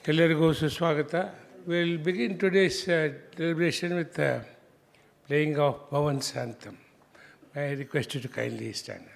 Ellarigu Suswagata. We'll begin today's deliberation with playing of Pawan's anthem. I request you to kindly stand up.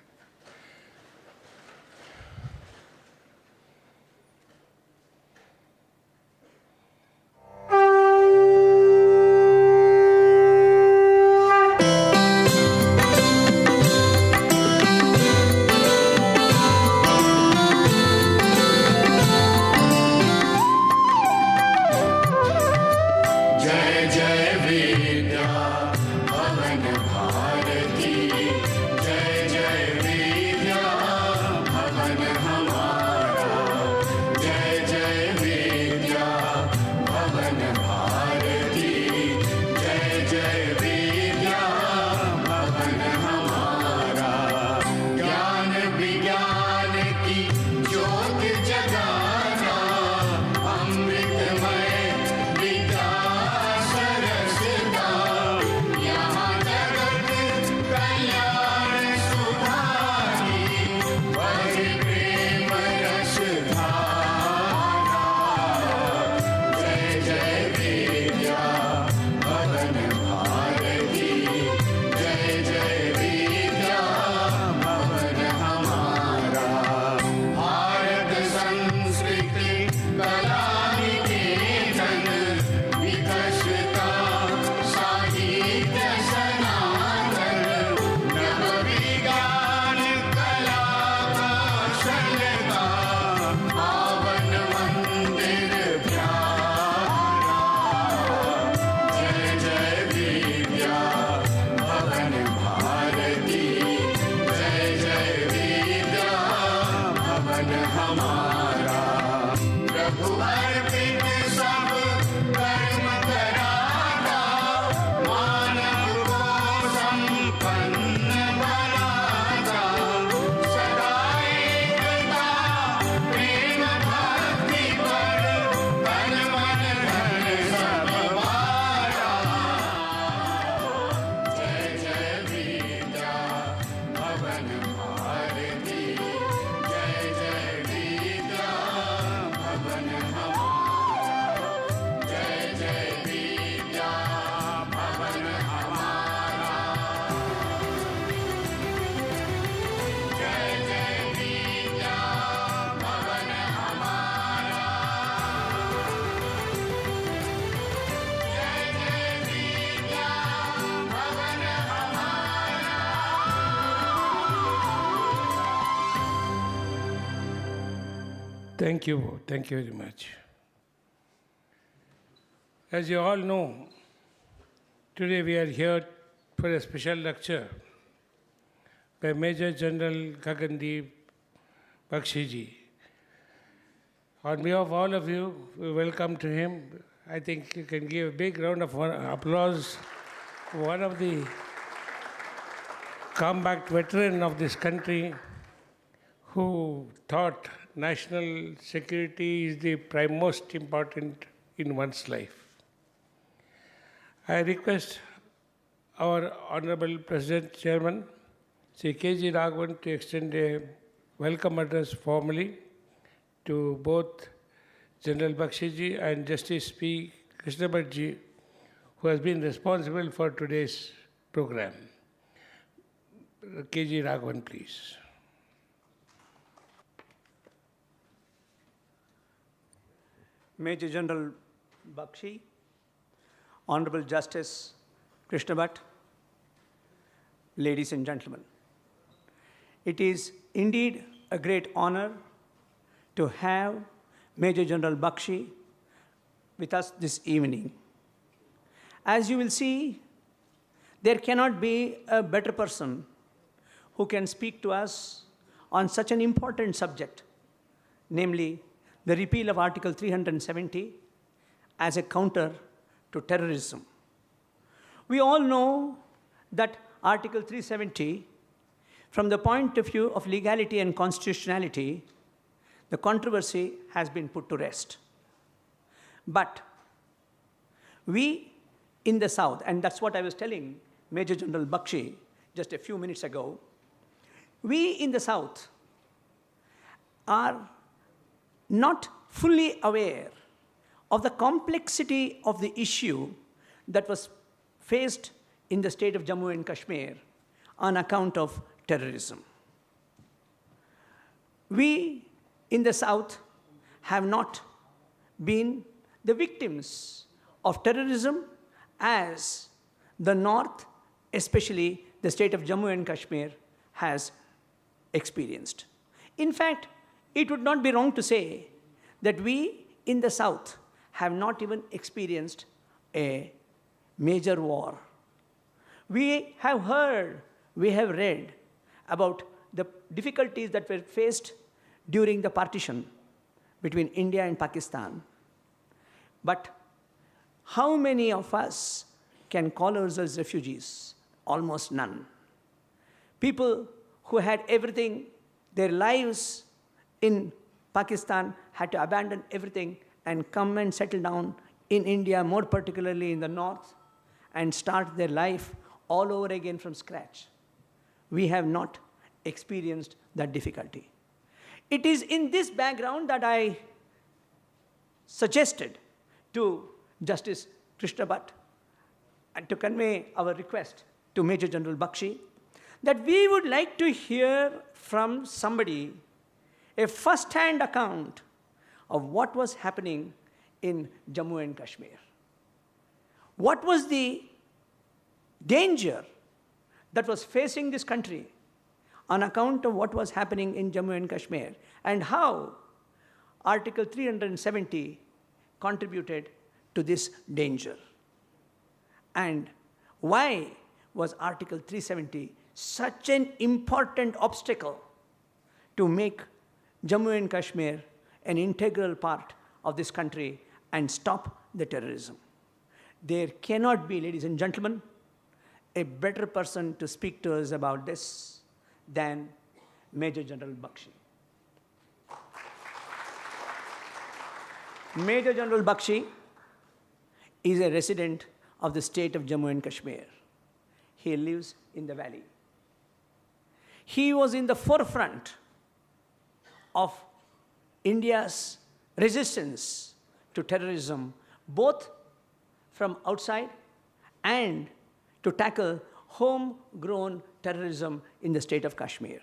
Thank you very much. As you all know, today we are here for a special lecture by Major General Gagan Deep Bakshi. On behalf of all of you, we welcome to him. I think you can give a big round of applause to one of the combat veterans of this country who thought national security is the most important in one's life. I request our Honorable President Chairman, Sri K.G. Raghavan, to extend a welcome address formally to both General Bakshi and Justice P. Krishna Bhat, who has been responsible for today's program. K.G. Raghavan, please. Major General Bakshi, Honorable Justice Krishna Bhat, ladies and gentlemen. It is indeed a great honor to have Major General Bakshi with us this evening. As you will see, there cannot be a better person who can speak to us on such an important subject, namely the repeal of Article 370 as a counter to terrorism. We all know that Article 370, from the point of view of legality and constitutionality, the controversy has been put to rest. But we in the South, and that's what I was telling Major General Bakshi just a few minutes ago, we in the South are not fully aware of the complexity of the issue that was faced in the state of Jammu and Kashmir on account of terrorism. We in the South have not been the victims of terrorism as the North, especially the state of Jammu and Kashmir, has experienced. In fact, it would not be wrong to say that we in the South have not even experienced a major war. We have heard, we have read about the difficulties that were faced during the partition between India and Pakistan. But how many of us can call ourselves refugees? Almost none. People who had everything, their lives in Pakistan, had to abandon everything and come and settle down in India, more particularly in the north, and start their life all over again from scratch. We have not experienced that difficulty. It is in this background that I suggested to Justice Krishna Bhat and to convey our request to Major General Bakshi that we would like to hear from somebody a first-hand account of what was happening in Jammu and Kashmir. What was the danger that was facing this country on account of what was happening in Jammu and Kashmir, and how Article 370 contributed to this danger? And why was Article 370 such an important obstacle to make Jammu and Kashmir an integral part of this country and stop the terrorism? There cannot be, ladies and gentlemen, a better person to speak to us about this than Major General Bakshi. Major General Bakshi is a resident of the state of Jammu and Kashmir. He lives in the valley. He was in the forefront of India's resistance to terrorism, both from outside and to tackle homegrown terrorism in the state of Kashmir.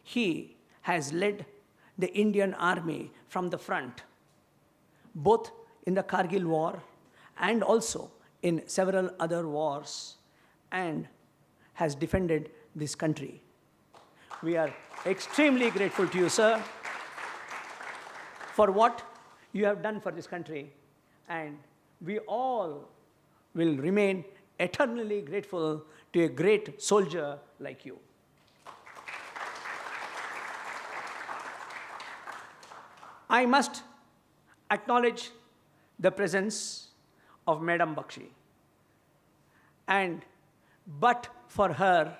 He has led the Indian army from the front, both in the Kargil war and also in several other wars, and has defended this country. We are extremely grateful to you, sir, for what you have done for this country, and we all will remain eternally grateful to a great soldier like you. I must acknowledge the presence of Madam Bakshi. And but for her,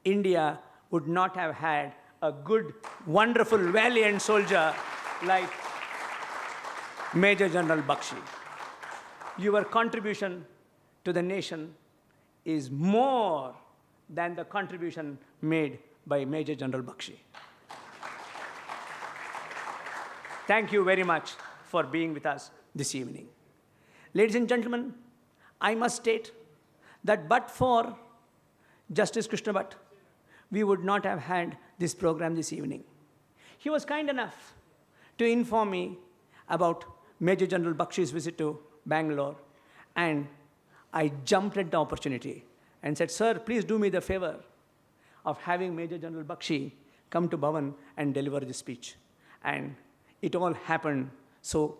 India would not have had a good, wonderful, valiant soldier like Major General Bakshi. Your contribution to the nation is more than the contribution made by Major General Bakshi. Thank you very much for being with us this evening. Ladies and gentlemen, I must state that but for Justice Krishna Bhat, we would not have had this program this evening. He was kind enough to inform me about Major General Bakshi's visit to Bangalore, and I jumped at the opportunity and said, sir, please do me the favor of having Major General Bakshi come to Bhavan and deliver this speech. And it all happened so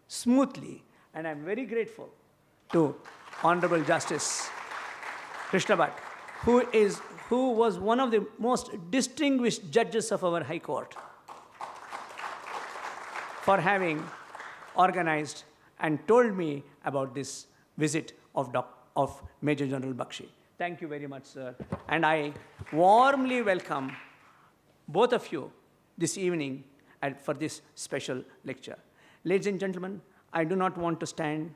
smoothly, and I'm very grateful to Honorable Justice Krishna Bhat, who was one of the most distinguished judges of our High Court, for having organized and told me about this visit of Major General Bakshi. Thank you very much, sir. And I warmly welcome both of you this evening for this special lecture. Ladies and gentlemen, I do not want to stand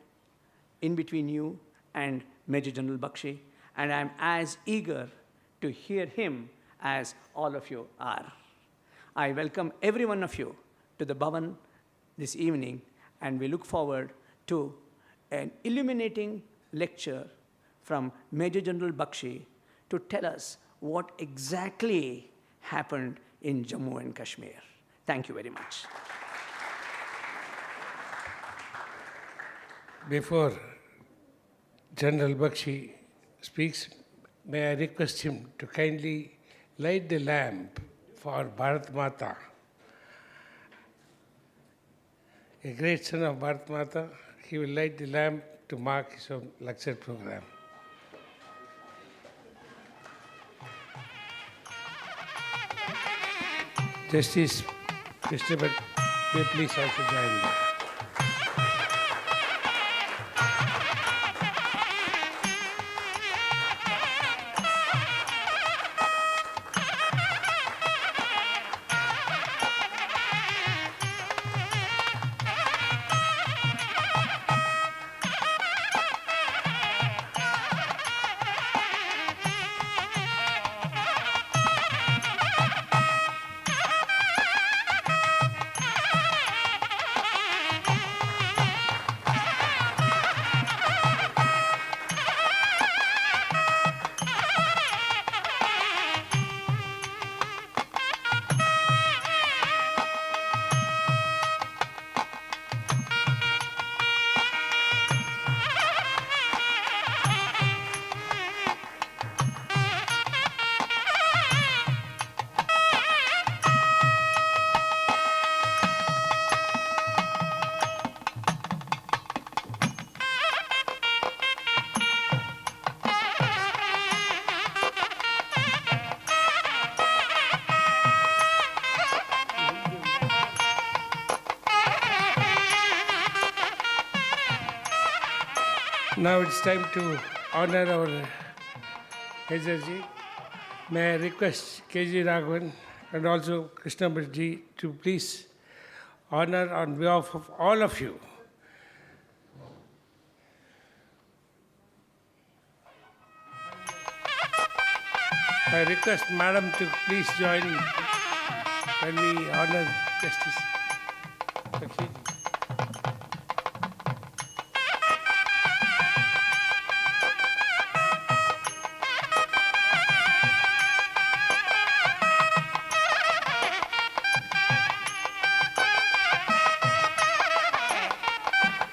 in between you and Major General Bakshi, and I'm as eager to hear him as all of you are. I welcome every one of you to the Bhavan this evening, And we look forward to an illuminating lecture from Major General Bakshi to tell us what exactly happened in Jammu and Kashmir. Thank you very much. Before General Bakshi speaks, may I request him to kindly light the lamp for Bharat Mata, a great son of Bharat Mata. He will light the lamp to mark his own lecture program. Justice Krishna, may please also join me. Now it's time to honor our Majorji. May I request K.G. Raghavan and also Krishna ji to please honor on behalf of all of you. I request Madam to please join when we honor Justice Bakshi.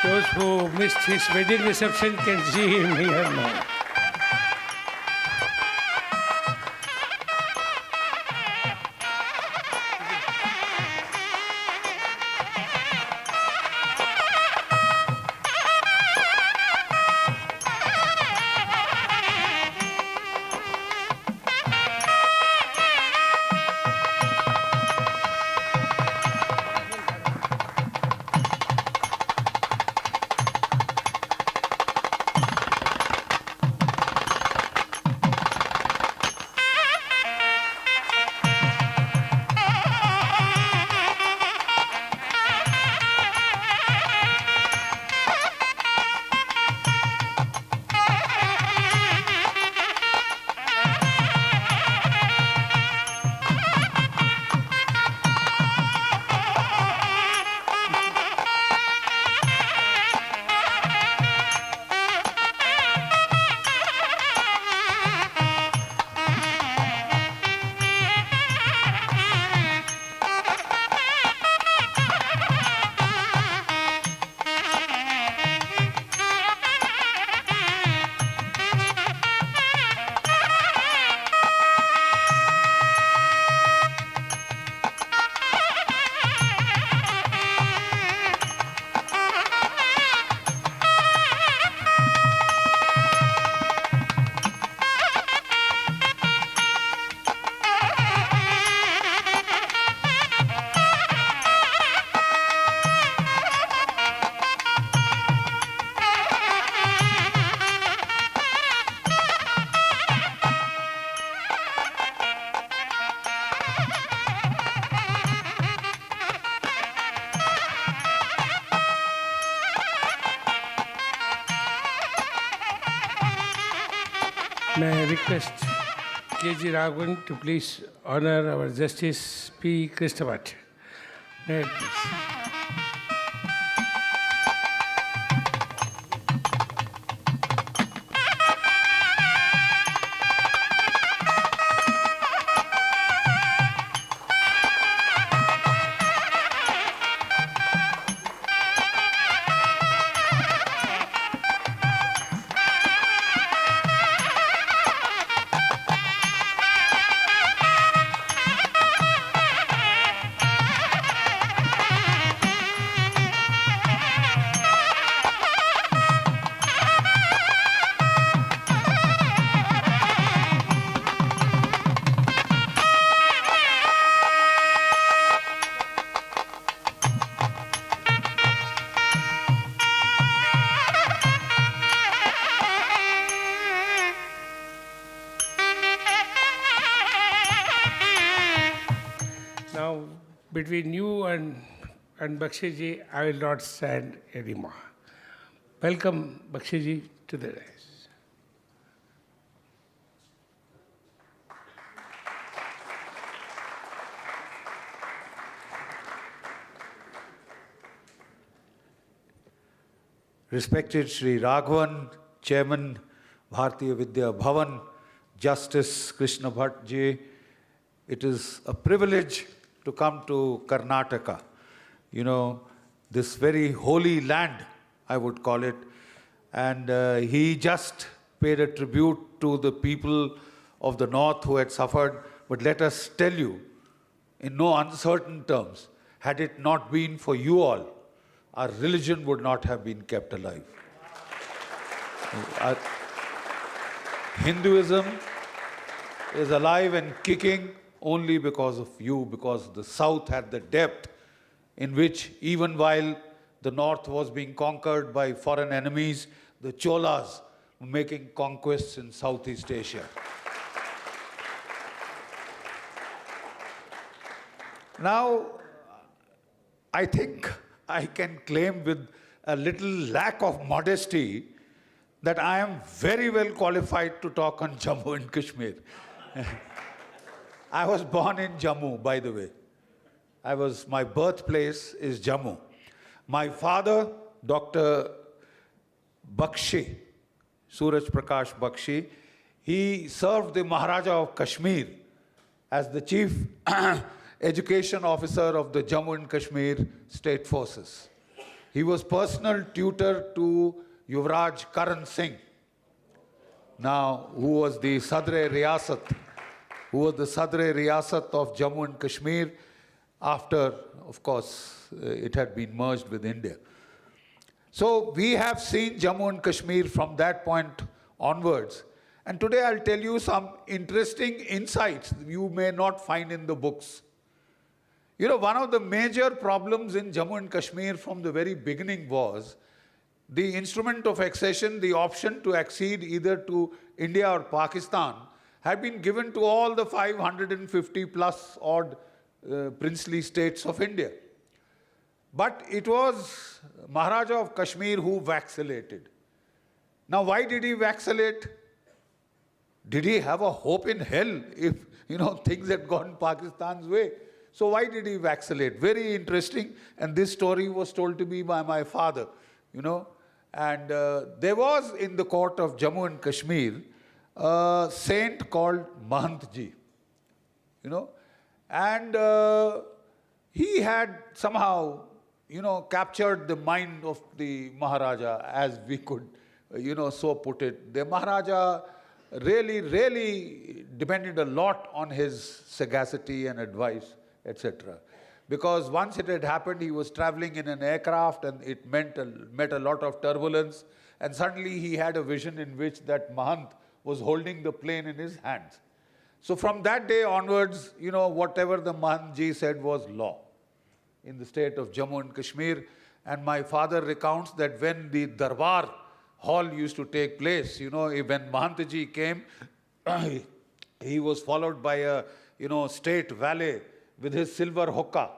Those who missed his wedding reception can see him here now. May I request K.G. Raghavan to please honor our Justice P. Kishtwar. May I please. between you and Bakshi ji, I will not stand anymore. Welcome, Bakshi ji, to the dais. Respected Sri Raghavan, Chairman, Bharatiya Vidya Bhavan, Justice Krishna Bhat ji, it is a privilege to come to Karnataka. You know, this very holy land, I would call it. And he just paid a tribute to the people of the north who had suffered. But let us tell you, in no uncertain terms, had it not been for you all, our religion would not have been kept alive. Hinduism is alive and kicking only because of you, because the south had the depth in which, even while the north was being conquered by foreign enemies, the Cholas were making conquests in Southeast Asia. Now, I think I can claim with a little lack of modesty that I am very well qualified to talk on Jammu and Kashmir. I was born in Jammu, by the way. My birthplace is Jammu. My father, Dr. Bakshi, Suraj Prakash Bakshi, he served the Maharaja of Kashmir as the chief education officer of the Jammu and Kashmir State Forces. He was personal tutor to Yuvraj Karan Singh, now who was the Sadr-e Riyasat of Jammu and Kashmir after, of course, it had been merged with India. So we have seen Jammu and Kashmir from that point onwards. And today I'll tell you some interesting insights you may not find in the books. You know, one of the major problems in Jammu and Kashmir from the very beginning was the instrument of accession, the option to accede either to India or Pakistan, had been given to all the 550 plus odd princely states of India. But it was Maharaja of Kashmir who vacillated. Now, why did he vacillate? Did he have a hope in hell if, things had gone Pakistan's way? So why did he vacillate? Very interesting. And this story was told to me by my father, And there was in the court of Jammu and Kashmir a saint called Mahantji, And he had somehow, captured the mind of the Maharaja, as we could, so put it. The Maharaja really depended a lot on his sagacity and advice, etc. Because once it had happened, he was traveling in an aircraft and it met a lot of turbulence. And suddenly he had a vision in which that Mahant was holding the plane in his hands. So from that day onwards, whatever the Mahantji said was law in the state of Jammu and Kashmir. And my father recounts that when the Darbar Hall used to take place, when Mahantji came, he was followed by a, state valet with his silver hookah,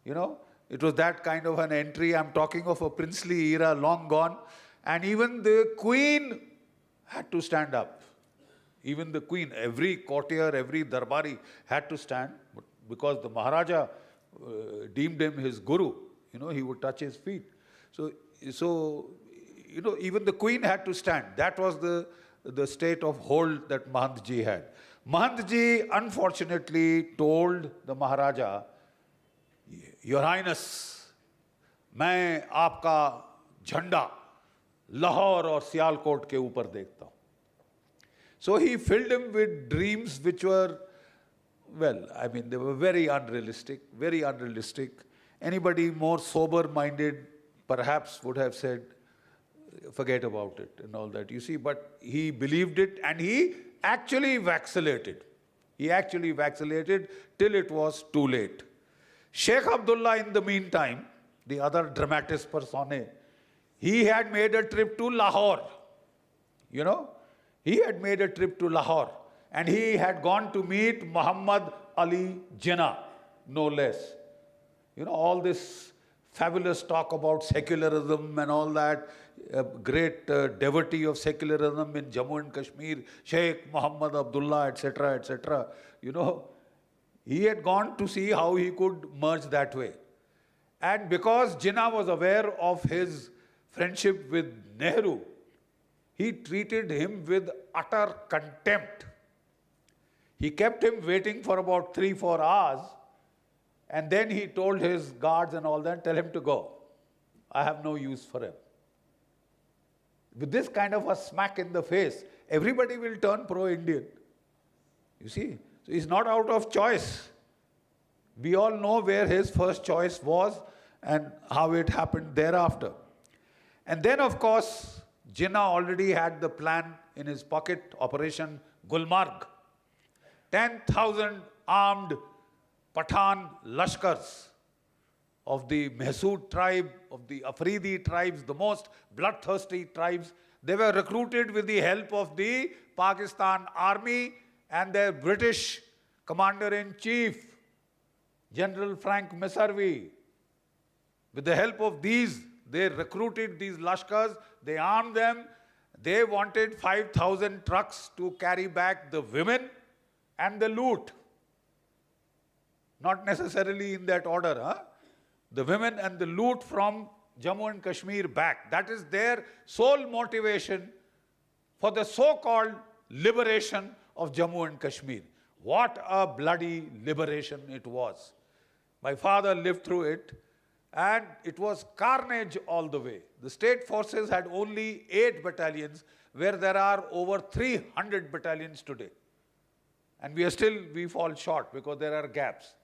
It was that kind of an entry. I'm talking of a princely era long gone. And even the queen had to stand up. Even the queen, every courtier, every darbari had to stand because the Maharaja deemed him his guru. He would touch his feet. So even the queen had to stand. That was the state of hold that Mahantji had. Mahantji, unfortunately, told the Maharaja, Your Highness, मैं आपका झंडा लाहौर और सियालकोट के ऊपर देखता हूँ. So he filled him with dreams which were, they were very unrealistic, very unrealistic. Anybody more sober-minded perhaps would have said, forget about it and all that, you see. But he believed it and he actually vacillated. He actually vacillated till it was too late. Sheikh Abdullah, in the meantime, the other dramatis personae, he had made a trip to Lahore. He had made a trip to Lahore and he had gone to meet Muhammad Ali Jinnah, no less. You know, all this fabulous talk about secularism and all that, great devotee of secularism in Jammu and Kashmir, Sheikh Muhammad Abdullah, etc., etc. You know, he had gone to see how he could merge that way. And because Jinnah was aware of his friendship with Nehru, he treated him with utter contempt. He kept him waiting for about 3-4 hours, and then he told his guards and all that, tell him to go. I have no use for him. With this kind of a smack in the face, everybody will turn pro-Indian. You see? So he's not out of choice. We all know where his first choice was and how it happened thereafter. And then, of course, Jinnah already had the plan in his pocket, Operation Gulmarg. 10,000 armed Pathan Lashkars of the Mahsood tribe, of the Afridi tribes, the most bloodthirsty tribes. They were recruited with the help of the Pakistan Army and their British Commander-in-Chief, General Frank Messervy. With the help of these, they recruited these Lashkars, they armed them. They wanted 5,000 trucks to carry back the women and the loot. Not necessarily in that order, huh? The women and the loot from Jammu and Kashmir back. That is their sole motivation for the so-called liberation of Jammu and Kashmir. What a bloody liberation it was. My father lived through it, and it was carnage all the way. The state forces had only 8 battalions, where there are over 300 battalions today. And we fall short because there are gaps.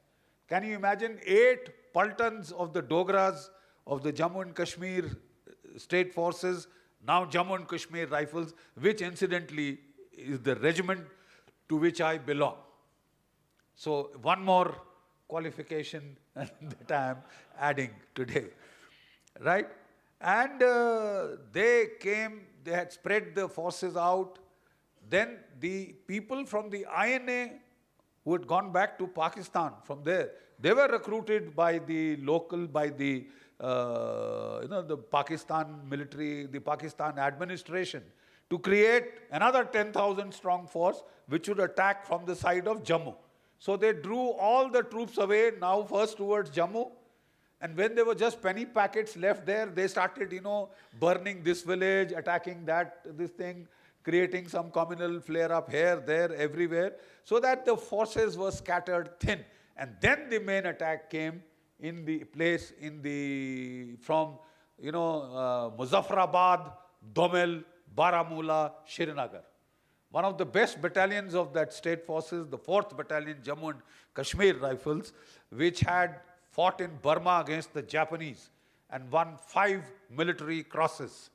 Can you imagine 8 Paltans of the Dogras of the Jammu and Kashmir state forces, now Jammu and Kashmir Rifles, which incidentally is the regiment to which I belong. So one more qualification that I am adding today, right? And they came, they had spread the forces out. Then the people from the INA who had gone back to Pakistan from there, they were recruited by the local, by the, the Pakistan military, the Pakistan administration to create another 10,000 strong force which would attack from the side of Jammu. So they drew all the troops away, now first towards Jammu. And when there were just penny packets left there, they started, burning this village, attacking this thing, creating some communal flare-up here, there, everywhere, so that the forces were scattered thin. And then the main attack came in the place from Muzaffarabad, Domel, Baramulla, Srinagar. One of the best battalions of that state forces, the 4th Battalion Jammu and Kashmir Rifles, which had fought in Burma against the Japanese and won 5 military crosses.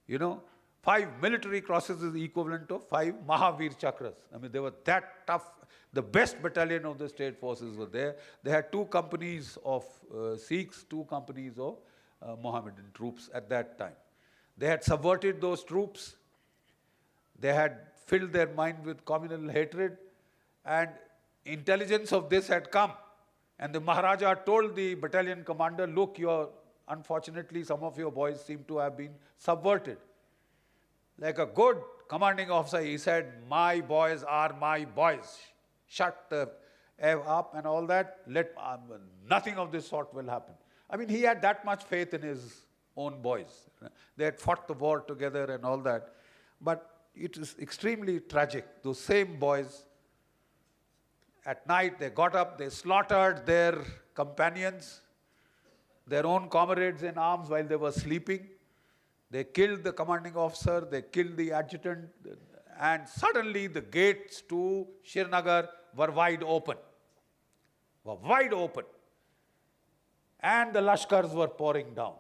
5 military crosses is the equivalent of 5 Mahavir Chakras. I mean, they were that tough. The best battalion of the state forces were there. They had 2 companies of Sikhs, 2 companies of Mohammedan troops at that time. They had subverted those troops. They had filled their mind with communal hatred, and intelligence of this had come. And the Maharaja told the battalion commander, look, unfortunately, some of your boys seem to have been subverted. Like a good commanding officer, he said, my boys are my boys. Shut the F up and all that. Nothing of this sort will happen. I mean, he had that much faith in his own boys. They had fought the war together and all that. But it is extremely tragic. Those same boys, at night, they got up, they slaughtered their companions, their own comrades in arms while they were sleeping. They killed the commanding officer, they killed the adjutant, and suddenly the gates to Srinagar were wide open. And the Lashkars were pouring down.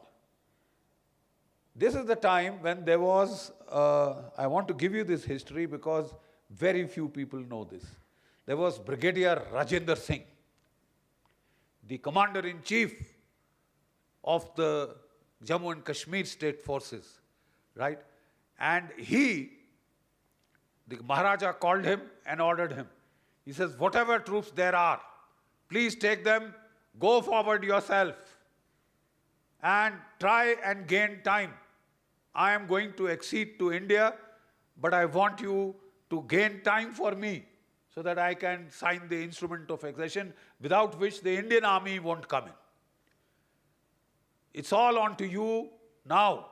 This is the time when there was, I want to give you this history because very few people know this. There was Brigadier Rajendra Singh, the Commander-in-Chief of the Jammu and Kashmir state forces, right? And the Maharaja called him and ordered him. He says, whatever troops there are, please take them, go forward yourself and try and gain time. I am going to accede to India, but I want you to gain time for me so that I can sign the instrument of accession, without which the Indian army won't come in. It's all on to you now.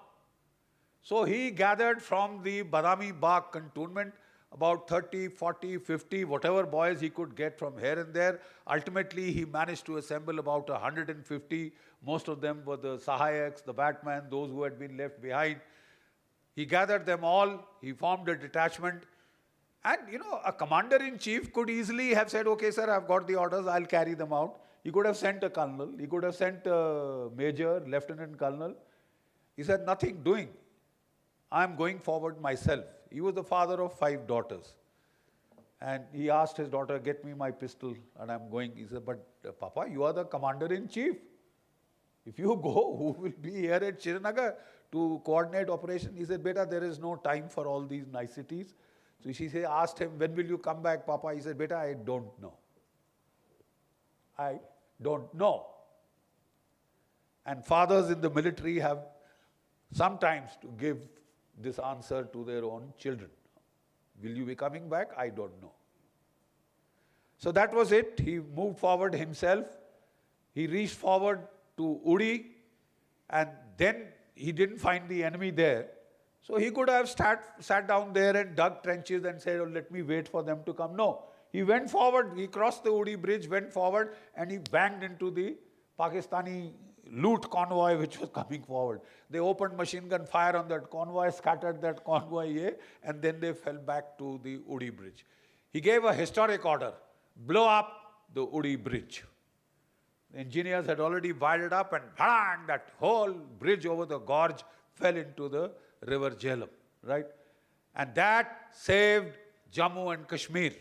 So he gathered from the Badami Bagh cantonment about 30, 40, 50, whatever boys he could get from here and there. Ultimately, he managed to assemble about 150. Most of them were the Sahayaks, the batmen, those who had been left behind. He gathered them all. He formed a detachment. And, you know, a commander-in-chief could easily have said, okay, sir, I've got the orders, I'll carry them out. He could have sent a colonel. He could have sent a major, lieutenant colonel. He said, nothing doing. I'm going forward myself. He was the father of 5 daughters. And he asked his daughter, get me my pistol, and I'm going. He said, but Papa, you are the commander-in-chief. If you go, who will be here at Srinagar to coordinate operation? He said, beta, there is no time for all these niceties. So she asked him, when will you come back, Papa? He said, beta, I don't know. I don't know. And fathers in the military have sometimes to give this answer to their own children. Will you be coming back? I don't know. So that was it. He moved forward himself. He reached forward to Uri, and then he didn't find the enemy there. So he could have sat down there and dug trenches and said, oh, let me wait for them to come. No. He went forward. He crossed the Uri bridge, went forward, and he banged into the Pakistani loot convoy which was coming forward. They opened machine gun fire on that convoy, scattered that convoy, and then they fell back to the Uri bridge. He gave a historic order, blow up the Uri bridge. The engineers had already wired it up, and bang, that whole bridge over the gorge fell into the river Jhelum, right? And that saved Jammu and Kashmir.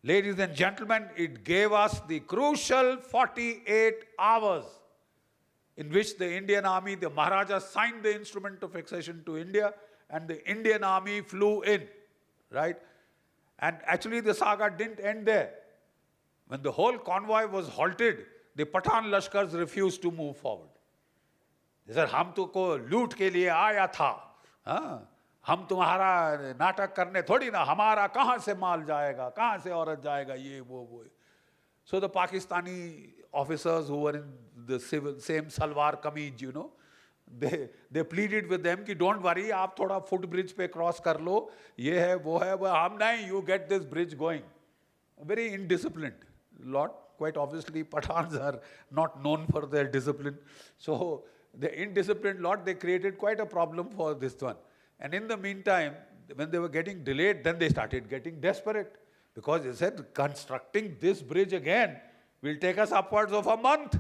Ladies and gentlemen, it gave us the crucial 48 hours in which the Indian army, the Maharaja, signed the instrument of accession to India, and the Indian army flew in, right? And actually the saga didn't end there. When the whole convoy was halted, the Pathan Lashkars refused to move forward. They said, हम तो को लूट के लिए आया था, हाँ? हम तुम्हारा नाटक करने थोड़ी ना, हमारा कहाँ से माल जाएगा, कहाँ से औरत जाएगा, ये वो. So the Pakistani officers who were in the same salwar kameez, you know, they pleaded with them कि don't worry, आप थोड़ा footbridge पे cross कर लो, ये है वो है, हम नहीं, you get this bridge going. Very indisciplined lot. Quite obviously, Pathans are not known for their discipline. So the indisciplined lot, they created quite a problem for this one. And in the meantime, when they were getting delayed, then they started getting desperate. Because they said, constructing this bridge again will take us upwards of a month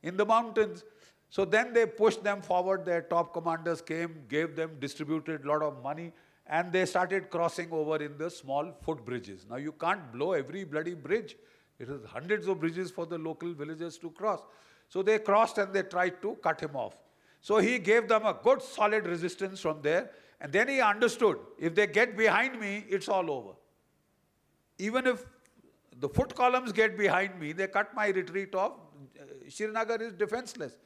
in the mountains. So then they pushed them forward. Their top commanders came, gave them, distributed a lot of money, and they started crossing over in the small foot bridges. Now you can't blow every bloody bridge. It is hundreds of bridges for the local villagers to cross. So they crossed and they tried to cut him off. So he gave them a good solid resistance from there. And then he understood, if they get behind me, it's all over. Even if the foot columns get behind me, they cut my retreat off, Srinagar is defenseless.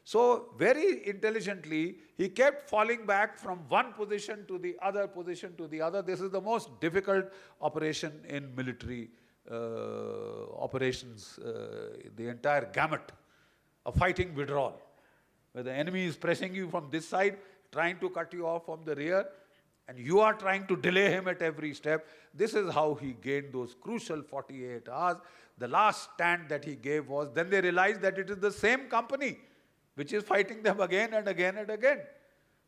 So very intelligently, he kept falling back from one position to the other position to the other. This is the most difficult operation in military operations, the entire gamut of fighting withdrawal, where the enemy is pressing you from this side, trying to cut you off from the rear, and you are trying to delay him at every step. This is how he gained those crucial 48 hours. The last stand that he gave was, then they realized that it is the same company which is fighting them again and again and again.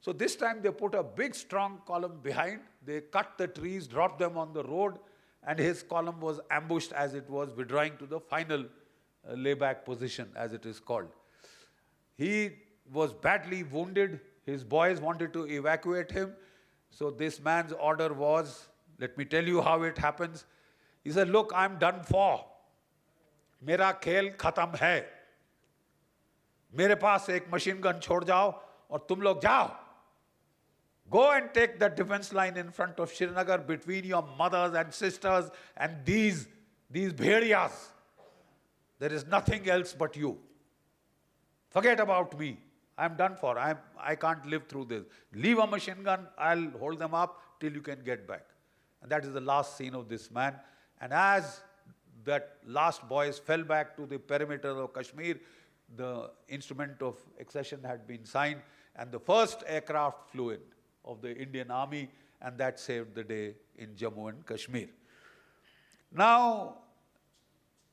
So this time they put a big strong column behind. They cut the trees, dropped them on the road, and his column was ambushed as it was withdrawing to the final layback position, as it is called. He was badly wounded. His boys wanted to evacuate him. So this man's order was, let me tell you how it happens. He said, look, I'm done for. Mera khel khatam hai. Mere paas ek machine gun chhod jao aur tum log jao. Go and take the defense line in front of Srinagar between your mothers and sisters and these bhediyas. There is nothing else but you. Forget about me. I'm done for. I can't live through this. Leave a machine gun, I'll hold them up till you can get back. And that is the last scene of this man. And as that last boys fell back to the perimeter of Kashmir, the instrument of accession had been signed, and the first aircraft flew in of the Indian Army, and that saved the day in Jammu and Kashmir. Now,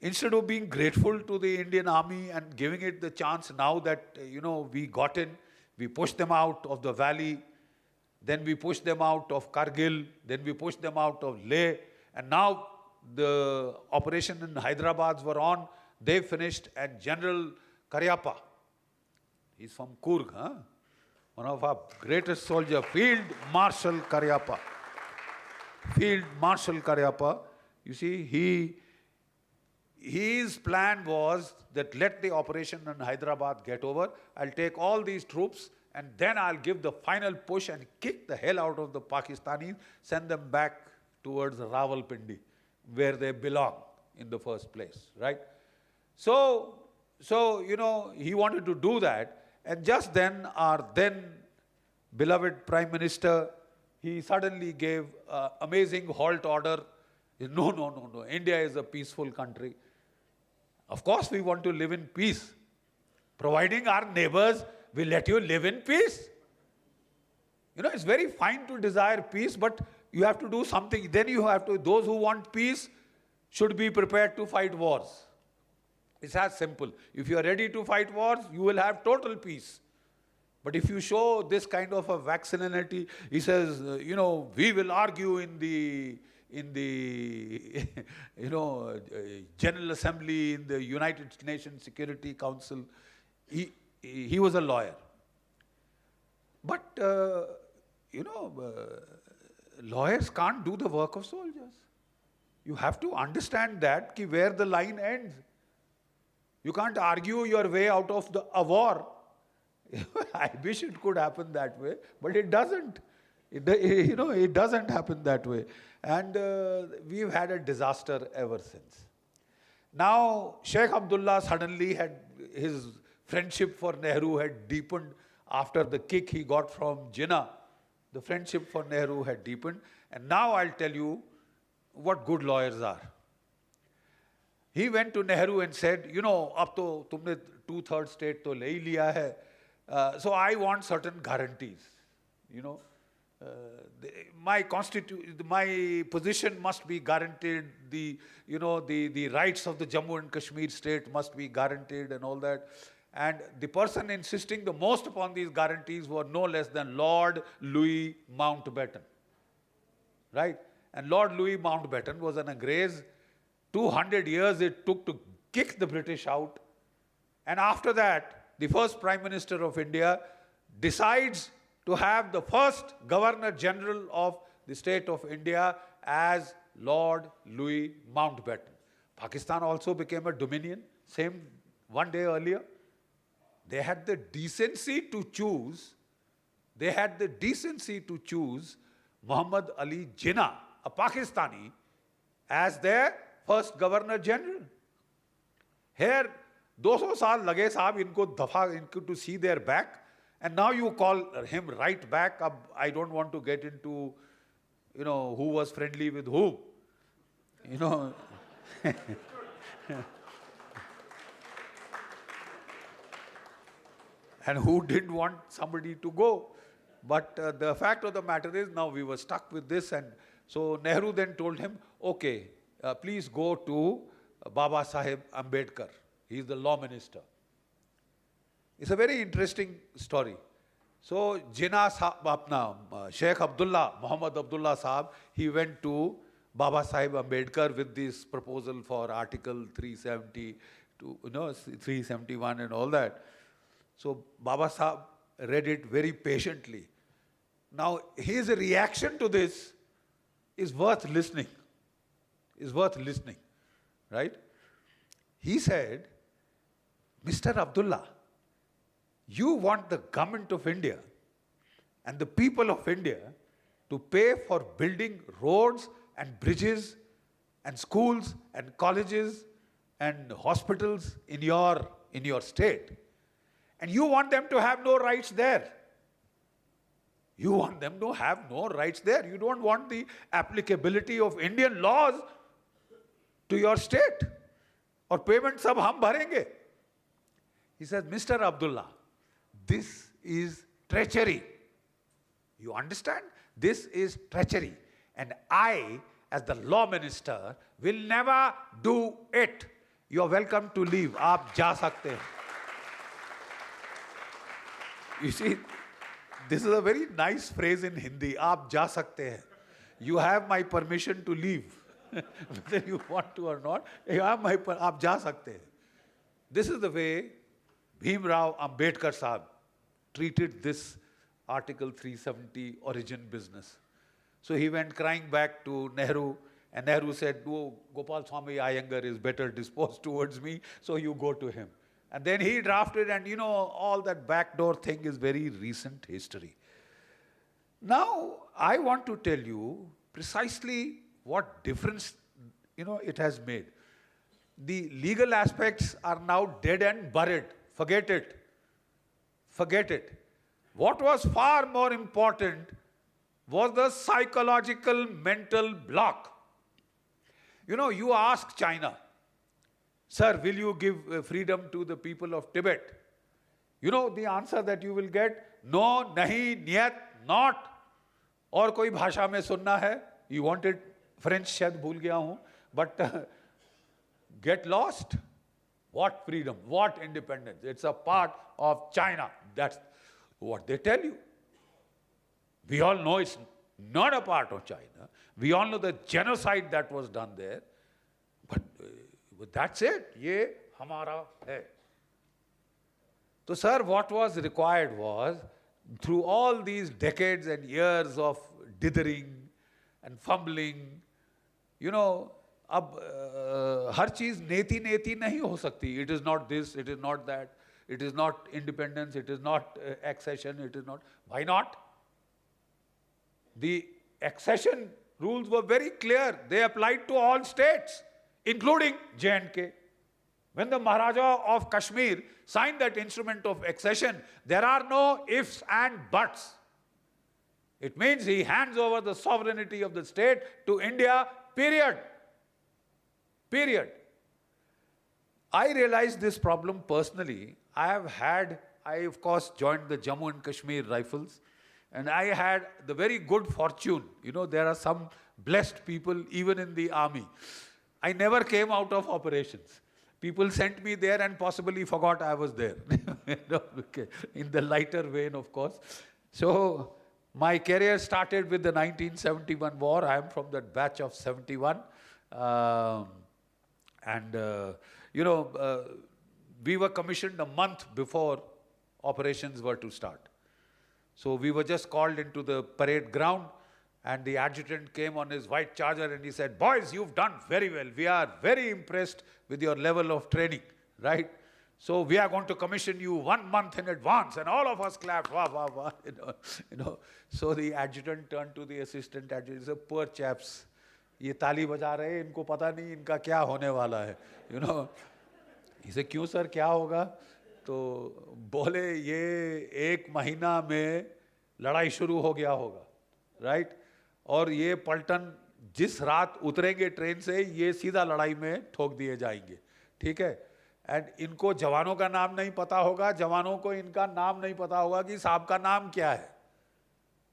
instead of being grateful to the Indian Army and giving it the chance now that, we got in, we pushed them out of the valley, then we pushed them out of Kargil, then we pushed them out of Leh, and now the operation in Hyderabad were on. They finished, and General Cariappa, he's from Coorg, one of our greatest soldiers, Field Marshal Cariappa. Field Marshal Cariappa, you see, his plan was that let the operation in Hyderabad get over, I'll take all these troops and then I'll give the final push and kick the hell out of the Pakistanis, send them back towards Rawalpindi, where they belong in the first place, right? So, he wanted to do that, and just then our then beloved Prime Minister, he suddenly gave amazing halt order. No, India is a peaceful country. Of course we want to live in peace, providing our neighbors will let you live in peace. It's very fine to desire peace, but you have to do something. Then those who want peace should be prepared to fight wars. It's as simple. If you are ready to fight wars, you will have total peace. But if you show this kind of a vaccinality, he says, we will argue in the General Assembly, in the United Nations Security Council. He was a lawyer. But, lawyers can't do the work of soldiers. You have to understand that, where the line ends. You can't argue your way out of a war. I wish it could happen that way, but it doesn't. It doesn't happen that way. And we've had a disaster ever since. Now, Sheikh Abdullah suddenly had, his friendship for Nehru had deepened after the kick he got from Jinnah. The friendship for Nehru had deepened. And now I'll tell you what good lawyers are. He went to Nehru and said, ab to tumne 2/3 state to le liya hai. So I want certain guarantees. My position must be guaranteed. The rights of the Jammu and Kashmir state must be guaranteed and all that. And the person insisting the most upon these guarantees was no less than Lord Louis Mountbatten. Right? And Lord Louis Mountbatten was an Angrez. 200 years it took to kick the British out. And after that, the first Prime Minister of India decides to have the first Governor General of the state of India as Lord Louis Mountbatten. Pakistan also became a dominion, same one day earlier. They had the decency to choose, Muhammad Ali Jinnah, a Pakistani, as their first Governor General. Here, 200 saal lage sahab inko to see their back, and now you call him right back. I don't want to get into, who was friendly with who. And who didn't want somebody to go. But the fact of the matter is, now we were stuck with this, and so Nehru then told him, okay, please go to Baba Saheb Ambedkar. He is the law minister. It's a very interesting story. So Jinnah Sahab, Sheikh Abdullah, Muhammad Abdullah Sahab, he went to Baba Saheb Ambedkar with this proposal for Article 370, 371 and all that. So Baba Sahab read it very patiently. Now his reaction to this is worth listening. Right? He said, Mr. Abdullah, you want the government of India and the people of India to pay for building roads and bridges and schools and colleges and hospitals in your state, and you want them to have no rights there. You want them to have no rights there. You don't want the applicability of Indian laws to your state. Or payment sab hum bharenge. He says, Mr. Abdullah, this is treachery. You understand? This is treachery. And I, as the law minister, will never do it. You are welcome to leave. Aap ja sakte hain. You see, this is a very nice phrase in Hindi. Aap ja sakte hain. You have my permission to leave. Whether you want to or not, you have my aap ja sakte hain. This is the way Bhimrao Ambedkar Sahab treated this Article 370 origin business. So he went crying back to Nehru, and Nehru said, oh, Gopal Swami Iyengar is better disposed towards me, so you go to him. And then he drafted, and you know, all that backdoor thing is very recent history. Now, I want to tell you precisely what difference, you know, it has made. The legal aspects are now dead and buried. Forget it. Forget it. What was far more important was the psychological mental block. You know, you ask China, sir, will you give freedom to the people of Tibet? You know the answer that you will get? No, nahi, niyat, not. और कोई भाषा में सुनना है? You want it French, शायद भूल गया हूँ. But get lost. What freedom? What independence? It's a part of China. That's what they tell you. We all know it's not a part of China. We all know the genocide that was done there. But that's it. Ye hamara hai. So, sir, what was required was, through all these decades and years of dithering and fumbling, you know, अब हर चीज नेति नेति नहीं हो सकती. It is not this, it is not that, it is not independence, it is not accession, it is not. Why not? The accession rules were very clear. They applied to all states, including J&K. When the Maharaja of Kashmir signed that instrument of accession, there are no ifs and buts. It means he hands over the sovereignty of the state to India, period. Period. I realized this problem personally. I of course joined the Jammu and Kashmir Rifles, and I had the very good fortune, you know, there are some blessed people even in the army. I never came out of operations. People sent me there and possibly forgot I was there. Okay. In the lighter vein, of course. So my career started with the 1971 war. I am from that batch of 71. We were commissioned a month before operations were to start. So we were just called into the parade ground, and the adjutant came on his white charger and he said, boys, you've done very well. We are very impressed with your level of training, right? So we are going to commission you 1 month in advance. And all of us clapped, wah, wah, wah, you know. So the adjutant turned to the assistant adjutant. He said, poor chaps, ये ताली बजा रहे हैं, इनको पता नहीं इनका क्या होने वाला है, you know. He said, क्यों सर, क्या होगा? तो बोले, ये 1 महीना में लड़ाई शुरू हो गया होगा, right? और ये पलटन जिस रात उतरेंगे ट्रेन से, ये सीधा लड़ाई में ठोक दिए जाएंगे, ठीक है? एंड इनको जवानों का नाम नहीं पता होगा, जवानों को इनका नाम नहीं पता होगा कि साहब का नाम क्या है.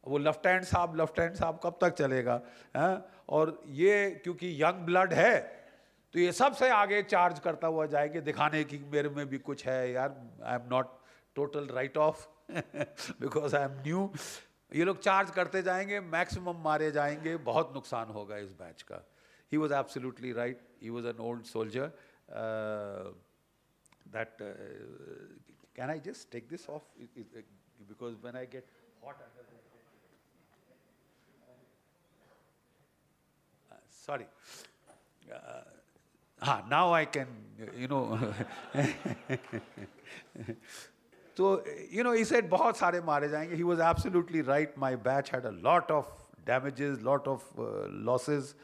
वो लेफ्टिनेंट साहब कब तक चलेगा, हैं? और ये क्योंकि यंग ब्लड है, तो ये सबसे आगे चार्ज करता हुआ जाएंगे, दिखाने की मेरे में भी कुछ है यार. I am not total right of because I am new. ये लोग चार्ज करते जाएंगे, मैक्सिमम मारे जाएंगे, बहुत नुकसान होगा इस बैच का. He was absolutely right. He was an old soldier. Can I just take this off? Because when I get hot under the... Sorry. Now I can, you know. So, you know, he said, बहुत सारे मारे जाएंगे. He was absolutely right. My batch had a lot of damages, lot of losses,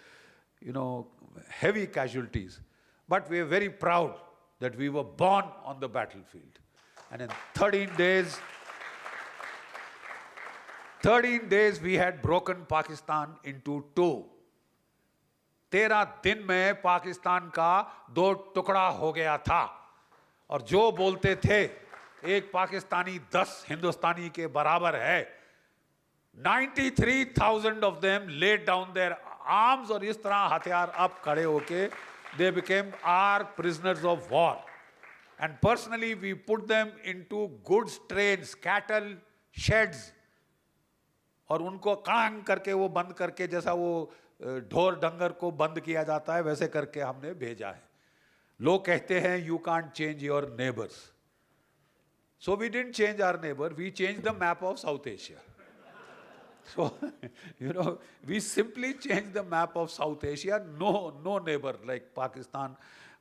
you know, heavy casualties. but we are very proud that we were born on the battlefield. And in 13 days we had broken Pakistan into two. 13 दिन में पाकिस्तान का दो टुकड़ा हो गया था. और जो बोलते थे एक पाकिस्तानी 10 हिंदुस्तानी के बराबर है, 93,000 of them laid down their arms और इस तरह हथियार अब खड़े होके they became our prisoners of war. And personally we put them into goods trains, cattle sheds, और उनको कांग करके वो बंद करके जैसा वो ढोर डंगर को बंद किया जाता है वैसे करके हमने भेजा है. लोग कहते हैं you can't change your neighbors. So we didn't change our neighbor, we changed the map of South Asia. So, we simply changed the map of South Asia. No neighbor like Pakistan.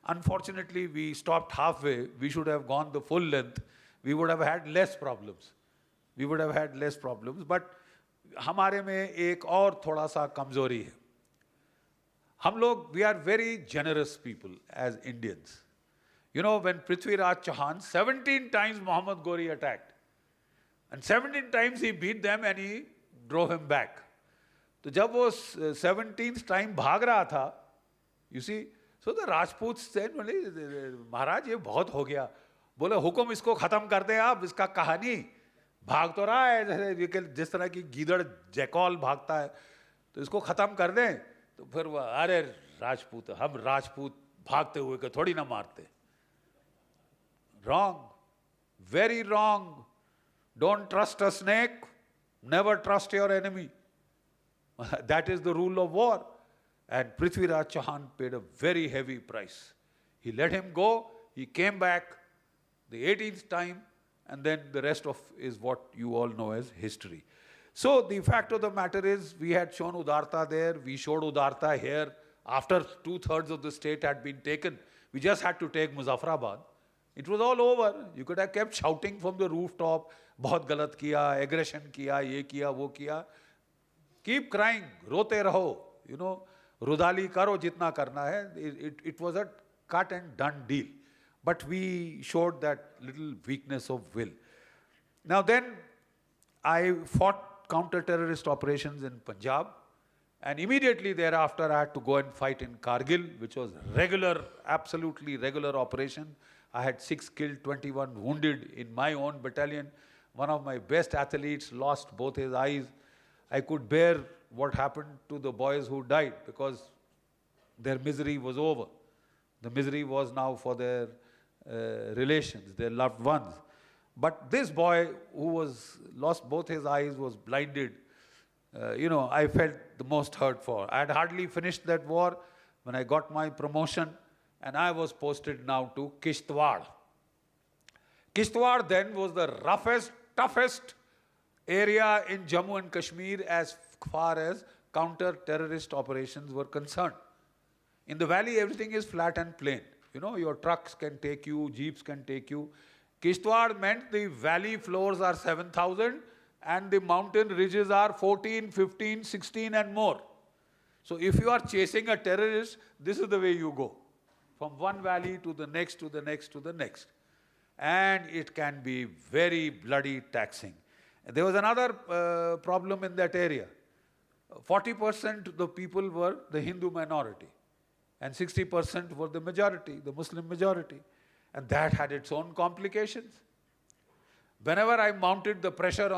Unfortunately, we stopped halfway. We should have gone the full length. We would have had less problems. But हमारे में एक और थोड़ा सा कमजोरी है. हम लोग, we are very generous people as Indians. When Prithviraj Chauhan, 17 times Muhammad Ghori attacked. And 17 times he beat them and he drove him back. तो जब वो 17th time भाग रहा था, you see, so the Rajputs said, महाराज ये बहुत हो गया. बोले हुक्म इसको खत्म कर दे आप, इसका कहानी भाग तो रहा है जिस तरह की गीदड़ जैकॉल भागता है, तो इसको खत्म कर दें. तो फिर वो अरे राजपूत, हम राजपूत भागते हुए को थोड़ी ना मारते. Wrong, very wrong. Don't trust a snake, never trust your enemy. That is the rule of war. And Prithviraj Chauhan paid a very heavy price. He let him go, he came back the 18th time, and then the rest of is what you all know as history. So the fact of the matter is, we had shown Udarta there, we showed Udarta here. After 2/3 of the state had been taken, we just had to take Muzaffarabad. It was all over. You could have kept shouting from the rooftop, बहुत गलत किया, aggression किया, ये किया, वो किया. Keep crying, रोते रहो, रुदाली करो जितना करना है. It was a cut and done deal. But we showed that little weakness of will. Now then, I fought counter-terrorist operations in Punjab, and immediately thereafter I had to go and fight in Kargil, which was regular, absolutely regular operation. I had 6 killed, 21 wounded in my own battalion. One of my best athletes lost both his eyes. I could bear what happened to the boys who died because their misery was over. The misery was now for their relations, their loved ones. But this boy who lost both his eyes, was blinded, I felt the most hurt for. I had hardly finished that war when I got my promotion, and I was posted now to Kishtwar. Kishtwar then was the roughest, toughest area in Jammu and Kashmir as far as counter-terrorist operations were concerned. In the valley, everything is flat and plain. Your trucks can take you, jeeps can take you. Kishtwar meant the valley floors are 7,000 and the mountain ridges are 14, 15, 16 and more. So if you are chasing a terrorist, this is the way you go. From one valley to the next, to the next, to the next. And it can be very bloody taxing. There was another problem in that area. 40% of the people were the Hindu minority, and 60% were the majority, the Muslim majority. And that had its own complications. Whenever I mounted the pressure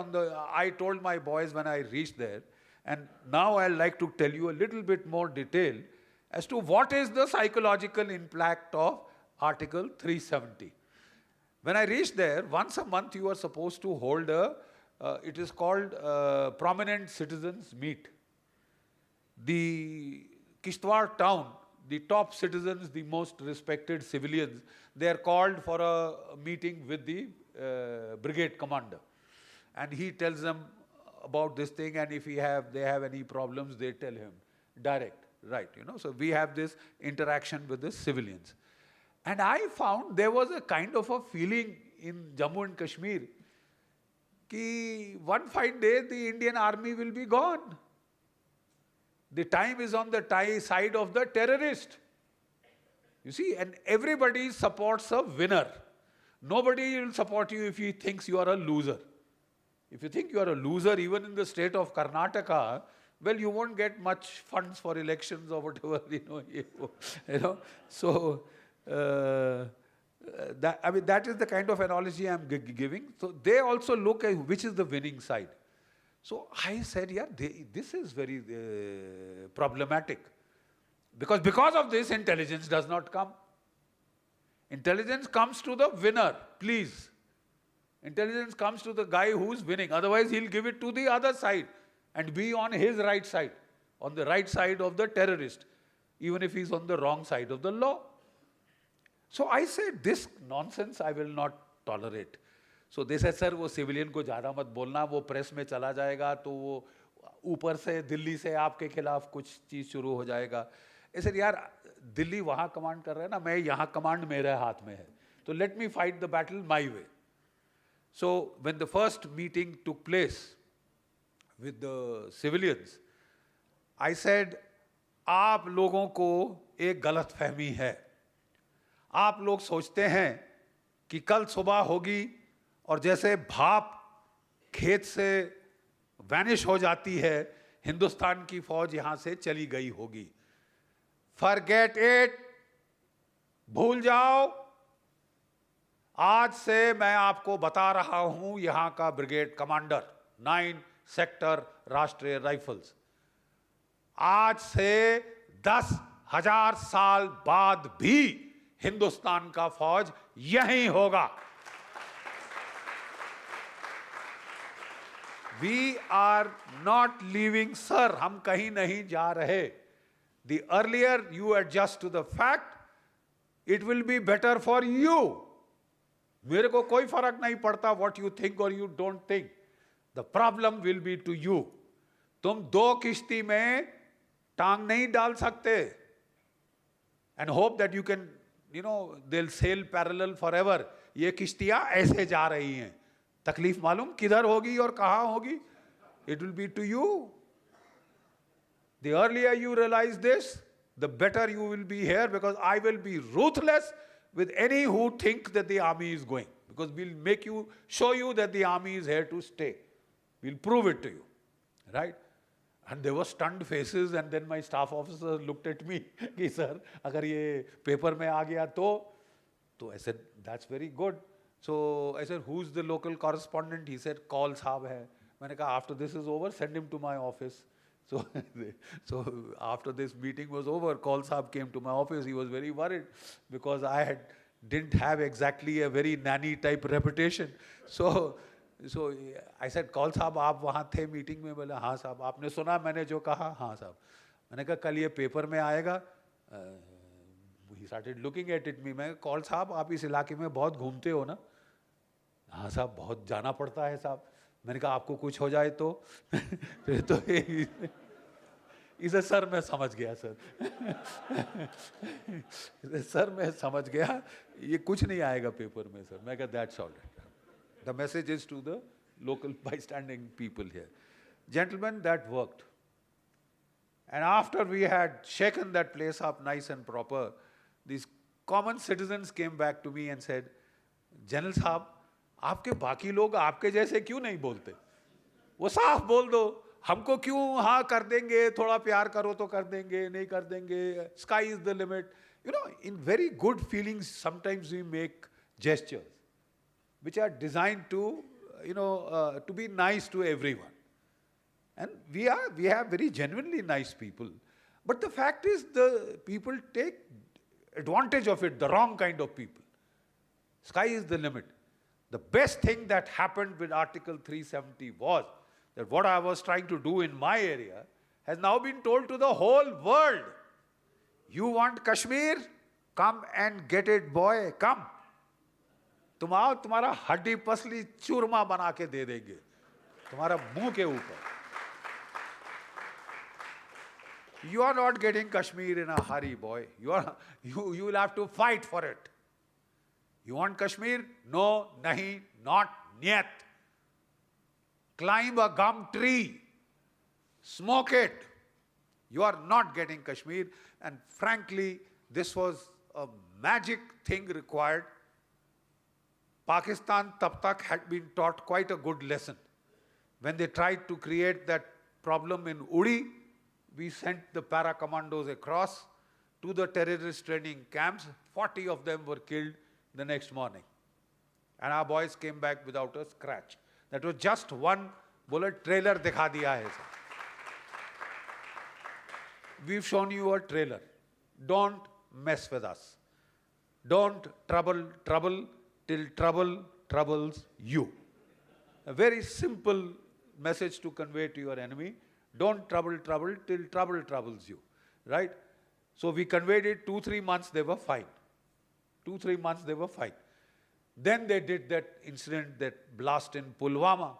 I told my boys when I reached there, and now I'd like to tell you a little bit more detail as to what is the psychological impact of Article 370. When I reached there, once a month you are supposed to hold it is called Prominent Citizens Meet. The Kishtwar town, the top citizens, the most respected civilians, they are called for a meeting with the brigade commander. And he tells them about this thing, and if they have any problems, they tell him direct, right, So we have this interaction with the civilians. And I found there was a kind of a feeling in Jammu and Kashmir that one fine day the Indian army will be gone. The time is on the side of the terrorist. You see, and everybody supports a winner. Nobody will support you if he thinks you are a loser. If you think you are a loser, even in the state of Karnataka, well, you won't get much funds for elections or whatever, So, that is the kind of analogy I'm giving. So they also look at which is the winning side. So I said, yeah, this is very problematic. Because of this, intelligence does not come. Intelligence comes to the winner, please. Intelligence comes to the guy who's winning. Otherwise, he'll give it to the other side and be on his right side, on the right side of the terrorist, even if he's on the wrong side of the law. So I said, this nonsense I will not tolerate. So they said, sir, वो civilian को ज़्यादा मत बोलना, वो press में चला जाएगा, तो वो ऊपर से दिल्ली से आपके खिलाफ कुछ चीज़ शुरू हो जाएगा. I said, यार, दिल्ली वहाँ कमांड कर रहा है ना, मैं यहाँ कमांड मेरे हाथ में है. So let me fight the battle my way. So when the first meeting took place with the civilians, I said, आप लोगों को एक गलत फहमी है. आप लोग सोचते हैं कि कल सुबह होगी और जैसे भाप खेत से वैनिश हो जाती है, हिंदुस्तान की फौज यहां से चली गई होगी. Forget it, भूल जाओ. आज से मैं आपको बता रहा हूं, यहां का ब्रिगेड कमांडर 9 सेक्टर राष्ट्रीय राइफल्स, आज से 10,000 साल बाद भी हिंदुस्तान का फौज यहीं होगा. We are not leaving, sir. हम कहीं नहीं जा रहे. The earlier you adjust to the fact, it will be better for you. मेरे को कोई फर्क नहीं पड़ता what you think or you don't think. The problem will be to you. तुम दो किश्ती में टांग नहीं डाल सकते. And hope that you can, they'll sail parallel forever. ये किश्तियां ऐसे जा रही हैं. तकलीफ मालूम किधर होगी और कहां होगी? It will be to you. The earlier you realize this, the better you will be here, because I will be ruthless with any who think that the army is going. Because we'll show you that the army is here to stay. We'll prove it to you. Right? And there were stunned faces, and then my staff officer looked at me, कि sir, अगर ये paper में आ गया तो I said, that's very good. So I said, who's the local correspondent? He said, Kaul Saab hai. मैंने कहा, after this is over, send him to my office. So after this meeting was over, Kaul Saab came to my office. He was very worried because I didn't have exactly a very nanny type reputation. So I said, Kaul Saab, आप वहाँ थे meeting में? बोले, हाँ साहब. आपने सुना मैंने जो कहा? हाँ साहब. मैंने कहा, कल ये पेपर में आएगा. He started looking at it. मैं, Kaul साहब, आप इस इलाके में बहुत घूमते हो ना? हाँ साहब, बहुत जाना पड़ता है साहब. मैंने कहा, आपको कुछ हो जाए तो? तो इसे सर मैं समझ गया सर. सर मैं समझ गया, ये कुछ नहीं आएगा पेपर में सर. मैं कहा, that's all right. The message is to the local bystanding people here. Gentlemen, that worked. And after we had shaken that place up nice and proper, these common citizens came back to me and said, General साहब, आपके बाकी लोग आपके जैसे क्यों नहीं बोलते? वो साफ बोल दो. हमको क्यों हाँ कर देंगे, थोड़ा प्यार करो तो कर देंगे, नहीं कर देंगे. Sky is the limit. In very good feelings, sometimes we make gestures which are designed to, to be nice to everyone. And we have very genuinely nice people. But the fact is, the people take advantage of it, the wrong kind of people. Sky is the limit. The best thing that happened with Article 370 was that what I was trying to do in my area has now been told to the whole world. You want Kashmir? Come and get it, boy, come. तुम आओ, तुम्हारा हड्डी पसली चूरमा बना के दे देंगे तुम्हारा मुंह के ऊपर. You are not getting Kashmir in a hurry, boy. You will have to fight for it. You want Kashmir? No, nahi, not yet. Climb a gum tree. Smoke it. You are not getting Kashmir. And frankly, this was a magic thing required. Pakistan tab tak had been taught quite a good lesson. When they tried to create that problem in Uri, we sent the para commandos across to the terrorist training camps. 40 of them were killed the next morning. And our boys came back without a scratch. That was just one bullet. Trailer dikha diya hai sir. We've shown you a trailer. Don't mess with us. Don't trouble till trouble troubles you. A very simple message to convey to your enemy. Don't trouble till trouble troubles you. Right? So we conveyed it. 2-3 months they were fine. 2-3 months they were fine. Then they did that incident, that blast in Pulwama,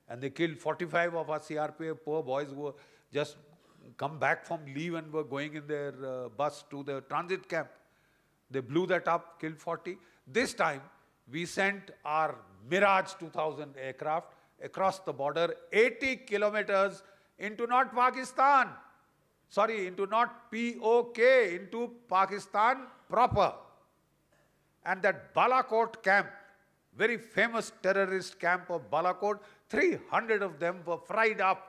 and they killed 45 of our CRPF poor boys who were just come back from leave and were going in their bus to the transit camp. They blew that up, killed 40. This time, we sent our Mirage 2000 aircraft across the border, 80 kilometers into not Pakistan. Sorry, into not POK, into Pakistan proper. And that Balakot camp, very famous terrorist camp of Balakot, 300 of them were fried up.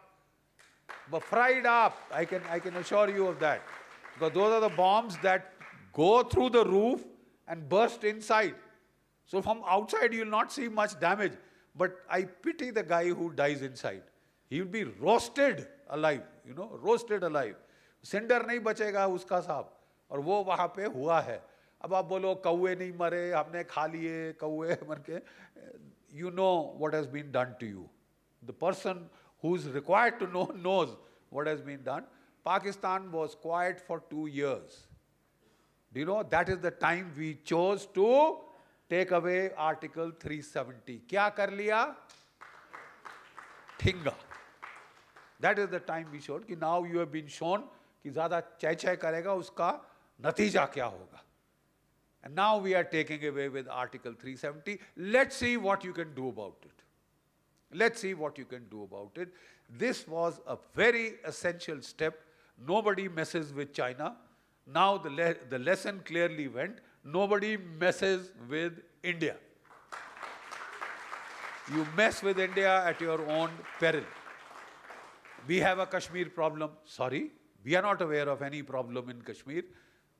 I can assure you of that. Because those are the bombs that go through the roof and burst inside. So from outside you will not see much damage. But I pity the guy who dies inside. He will be roasted alive, you know, roasted alive. Cinder nahi bachega uska saab. और वो वहाँ पे हुआ है. अब आप बोलो कौवे नहीं मरे, हमने खा लिए कौवे मर के. You know what has been done to you. The person who is required to know knows what has been done. Pakistan was quiet for 2 years. Do you know that is the time we chose to take away Article 370. क्या कर लिया? ठिंगा. That is the time we showed कि now you have been shown कि ज़्यादा चै करेगा उसका नतीजा क्या होगा. And now we are taking away with Article 370. Let's see what you can do about it. Let's see what you can do about it. This was a very essential step. Nobody messes with China. Now the lesson clearly went. Nobody messes with India. You mess with India at your own peril. We have a Kashmir problem. Sorry, we are not aware of any problem in Kashmir.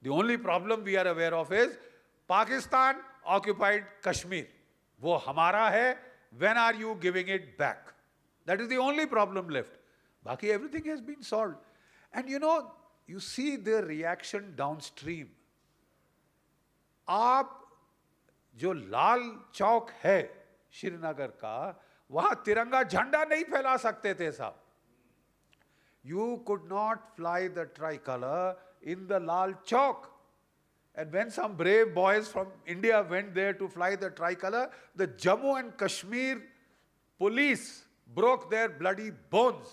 The only problem we are aware of is Pakistan occupied Kashmir. वो हमारा है. When are you giving it back? That is the only problem left. Baki everything has been solved. And you know, you see the reaction downstream. आप जो लाल चौक है श्रीनगर का, वहां तिरंगा झंडा नहीं फैला सकते थे साहब. You could not fly the tricolor in the Lal Chowk. And when some brave boys from India went there to fly the tricolor, the Jammu and Kashmir police broke their bloody bones.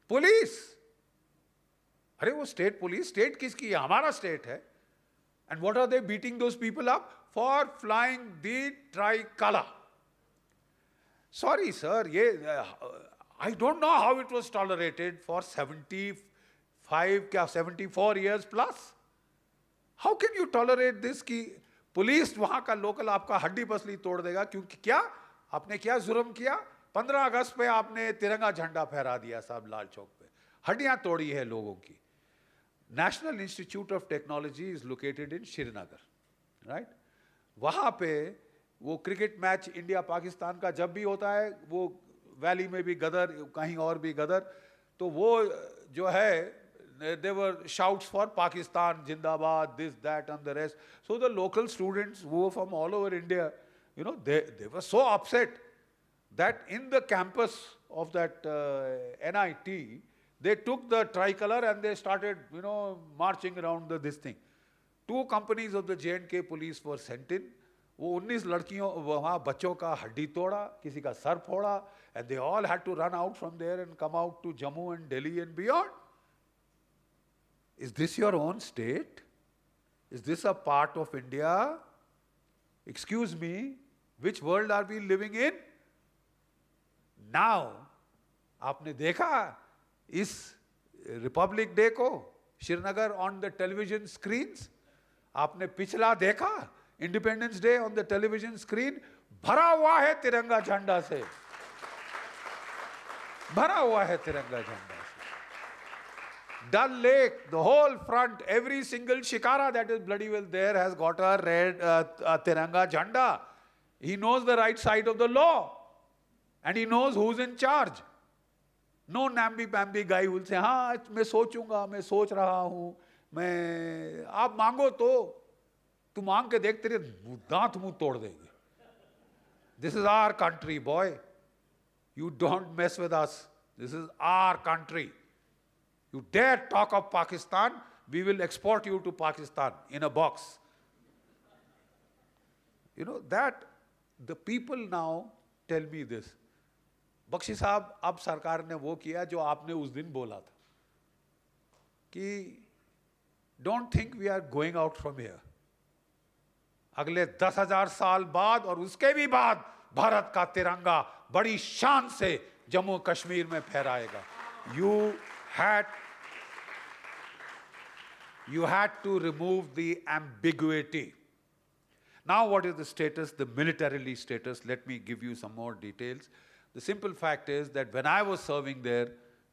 Police! अरे वो state police, state किसकी है? हमारा state है. And what are they beating those people up? For flying the tricolor. Sorry sir, I don't know how it was tolerated for 74 years plus. How can you tolerate this कि police वहां का local आपका हड्डी पसली तोड़ देगा? क्योंकि क्या आपने क्या जुर्म किया? 15 अगस्त पे आपने तिरंगा झंडा फहरा दिया साहब लाल चौक पे. हड्डियां तोड़ी है लोगों की. National Institute of Technology is located in Srinagar, right? वहां पे वो क्रिकेट मैच इंडिया पाकिस्तान का जब भी होता है, वो वैली में भी गदर, कहीं और भी गदर, तो वो जो है, there were shouts for Pakistan, Jindabad, this, that, and the rest. So the local students who were from all over India, you know, they were so upset that in the campus of that NIT, they took the tricolor and they started, you know, marching around this thing. 2 companies of the J&K police were sent in. वो 19 लड़कियों वहाँ बच्चों का हड्डी तोड़ा, किसी का sir फोड़ा, and they all had to run out from there and come out to Jammu and Delhi and beyond. Is this your own state? Is this a part of India? Excuse me, which world are we living in? Now, आपने देखा इस Republic day को Srinagar on the television screens. आपने पिछला देखा Independence Day on the television screen, भरा हुआ है तिरंगा झंडा से, भरा हुआ है तिरंगा झंडा से. Dal Lake, the whole front, every single shikara that is bloody well there has got a red tiranga jhanda. He knows the right side of the law and he knows who's in charge. No namby-pamby guy who will say, हाँ मैं सोचूंगा, मैं सोच रहा हूँ, मैं आप मांगो तो तू मांग के देख तेरे दांत मुंह तोड़ देंगे. This is our country, boy. You don't mess with us. This is our country. You dare talk of Pakistan, we will export you to Pakistan in a box. You know, that the people now tell me this. Bakshi साहब, अब सरकार ने वो किया जो आपने उस दिन बोला था कि don't think we are going out from here. अगले 10,000 साल बाद और उसके भी बाद भारत का तिरंगा बड़ी शान से जम्मू कश्मीर में फहराएगा. You had to remove the ambiguity. Now what is the status, the militarily status? Let me give you some more details. The simple fact is that when I was serving there,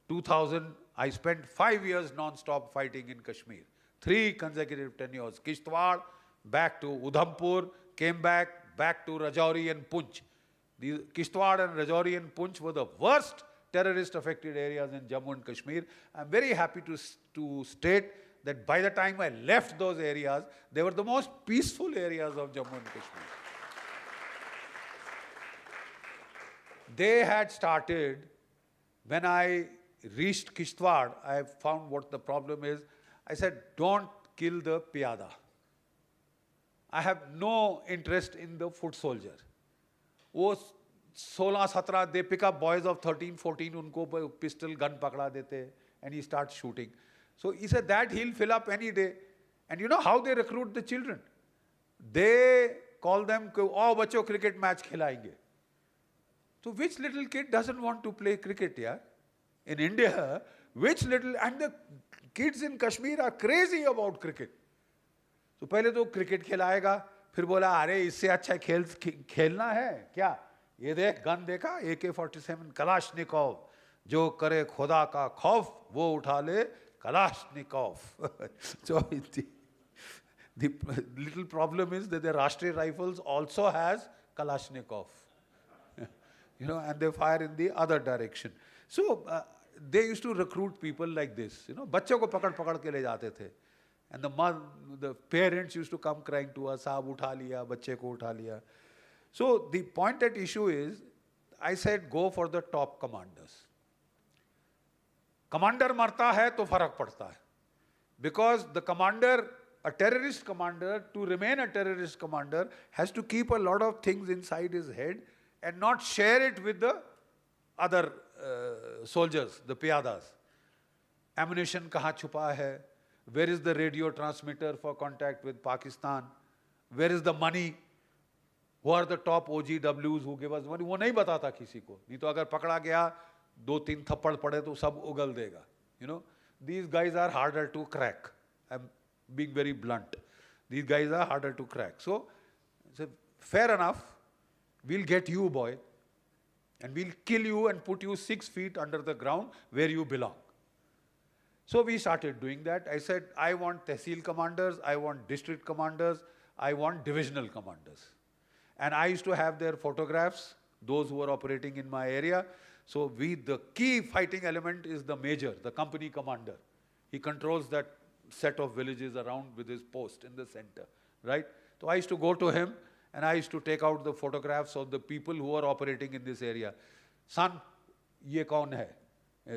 2000, I spent 5 years non-stop fighting in Kashmir. 3 consecutive tenures. Kishtwar, back to Udhampur, came back to Rajouri and Punch. The Kishtwar and Rajouri and Punch were the worst terrorist-affected areas in Jammu and Kashmir. I'm very happy to state that by the time I left those areas, they were the most peaceful areas of Jammu and Kashmir. They had started, when I reached Kishtwar, I found what the problem is. I said, don't kill the piyada. I have no interest in the foot soldier. वो 16-17, they pick up boys of 13-14, उनको pistol gun पकड़ा देते, and he starts shooting. So he said that he'll fill up any day. And you know how they recruit the children? They call them, oh बच्चों cricket match खिलाएंगे. So which little kid doesn't want to play cricket, yeah? In India, and the kids in Kashmir are crazy about cricket. So पहले तो cricket खिलाएगा, फिर बोला अरे इससे अच्छा खेलना है क्या? ये देख गन देखा, AK-47 कलाशनिकोव, जो करे खुदा का खौफ वो उठा ले Kalashnikov. So the little problem is that the Rashtriya Rifles also has Kalashnikov. You know, and they fire in the other direction. So they used to recruit people like this. You know, बच्चों को पकड़ के ले जाते थे. And the parents used to come crying to us, साहब उठा लिया, बच्चे को उठा लिया. So the point at issue is, I said go for the top commanders. Commander मरता है तो फर्क पड़ता है. Because the commander, a terrorist commander, to remain a terrorist commander, has to keep a lot of things inside his head and not share it with the other soldiers, the piyadas. Ammunition कहाँ छुपा है? Where is the radio transmitter for contact with Pakistan? Where is the money? Who are the top OGWs who give us money? वो नहीं बताता किसी को. नहीं तो अगर पकड़ा गया 2-3 थप्पड़ पड़े तो सब उगल देगा. You know, these guys are harder to crack. I'm being very blunt. These guys are harder to crack. So fair enough, we'll get you, boy, and we'll kill you and put you 6 feet under the ground where you belong. So we started doing that. I said, I want tehsil commanders, I want district commanders, I want divisional commanders. And I used to have their photographs, those who were operating in my area. So the key fighting element is the major, the company commander. He controls that set of villages around with his post in the center, right? So I used to go to him and I used to take out the photographs of the people who are operating in this area. Son, ye kaun hai?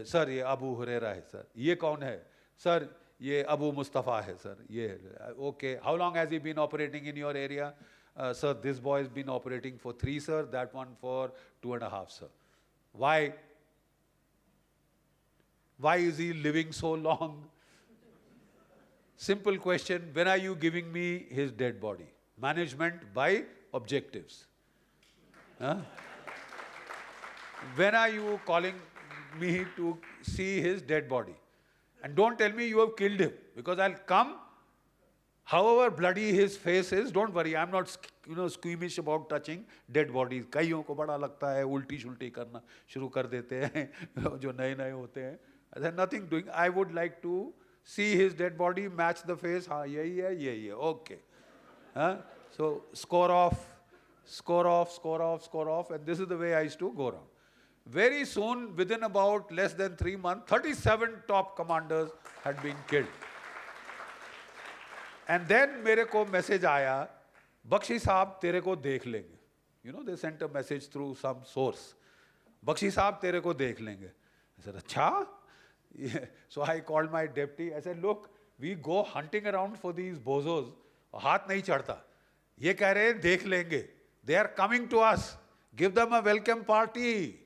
Sir, ye Abu Huraira hai, sir. Ye kaun hai? Sir, ye Abu Mustafa hai, sir. Ye, okay. How long has he been operating in your area? Sir, this boy has been operating for 3, sir. That one for 2.5, sir. Why? Why is he living so long? Simple question, when are you giving me his dead body? Management by objectives. Huh? When are you calling me to see his dead body? And don't tell me you have killed him, because I'll come, however bloody his face is, don't worry, I'm not squeamish about touching dead bodies. कईयों को बड़ा लगता है, उल्टी शुल्टी करना शुरू कर देते हैं, जो नए होते हैं. There's nothing doing. I would like to see his dead body, match the face. हाँ यही है, okay. So score off, and this is the way I used to go around. Very soon, within about less than 3 months, 37 top commanders had been killed. And then मेरे को message आया, बख्शी साहब तेरे को देख लेंगे. You know, they sent a message through some source. Bakshi साहब तेरे को देख लेंगे. I said, अच्छा? Yeah. So I called my deputy. I said, look, we go hunting around for these bozos. हाथ नहीं चढ़ता. ये कह रहे हैं देख लेंगे. They are coming to us. Give them a welcome party.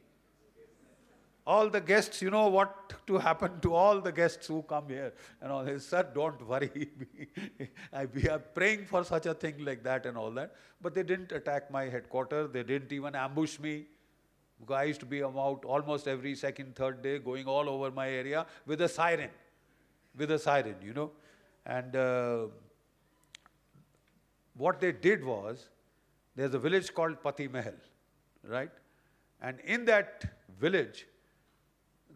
All the guests, you know what to happen to all the guests who come here. And all this, sir, don't worry. We are praying for such a thing like that and all that. But they didn't attack my headquarters. They didn't even ambush me. Because I used to be out almost every second, third day, going all over my area with a siren. You know. And what they did was, there's a village called Pati Mahal, right? And in that village,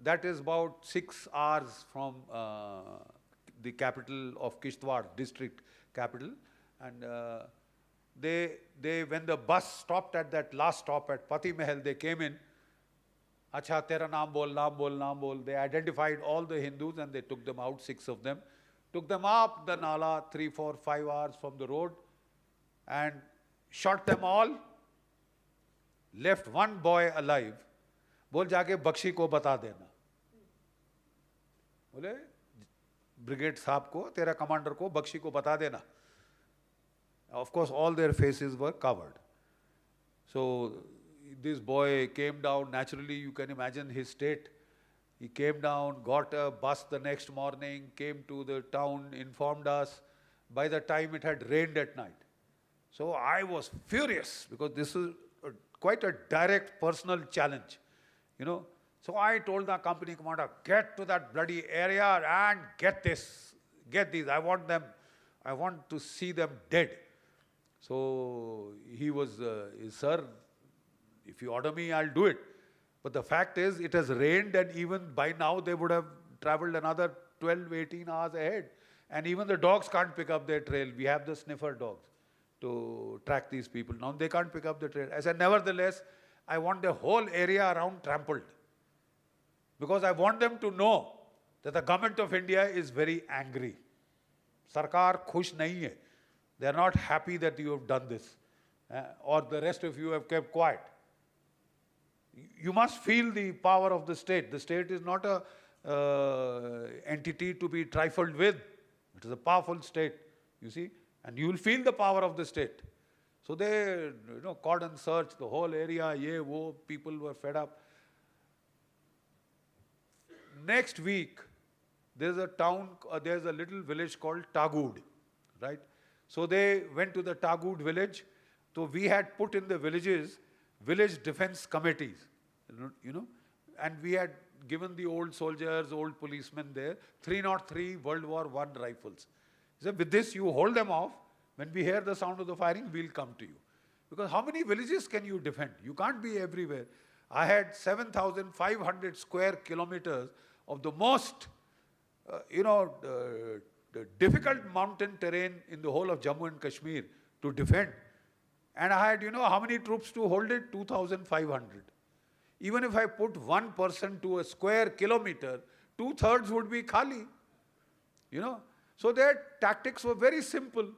that is about 6 hours from the capital of Kishtwar, district capital. And when the bus stopped at that last stop at Pati Mahal, they came in. Acha, tera naam bol. They identified all the Hindus and they took them out, 6 of them. Took them up the Nala, 3, 4, 5 hours from the road and shot them all. Left one boy alive. बोल जाके बख्शी को बता देना. बोले brigade साहब को, तेरा commander को, बख्शी को बता देना. Of course, all their faces were covered. So this boy came down. Naturally, you can imagine his state. He came down, got a bus the next morning, came to the town, informed us. By the time it had rained at night. So I was furious because this is quite a direct personal challenge. You know, so I told the company commander, get to that bloody area and get these. I want to see them dead. So he was, sir, if you order me, I'll do it. But the fact is, it has rained and even by now they would have traveled another 12, 18 hours ahead. And even the dogs can't pick up their trail. We have the sniffer dogs to track these people. Now they can't pick up the trail. I said, nevertheless, I want the whole area around trampled. Because I want them to know that the government of India is very angry. Sarkar khush nahi hai. They are not happy that you have done this. Or the rest of you have kept quiet. You must feel the power of the state. The state is not a entity to be trifled with. It is a powerful state, you see. And you will feel the power of the state. So they, cordon search the whole area, people were fed up. Next week, there's a town, there's a little village called Tagood, right? So they went to the Tagood village. So we had put in the villages, village defense committees, and we had given the old soldiers, old policemen there, 303 World War I rifles. So with this, you hold them off. When we hear the sound of the firing, we'll come to you. Because how many villages can you defend? You can't be everywhere. I had 7,500 square kilometers of the most, the difficult mountain terrain in the whole of Jammu and Kashmir to defend. And I had, how many troops to hold it? 2,500. Even if I put one person to a square kilometer, 2/3 would be khali. So their tactics were very simple.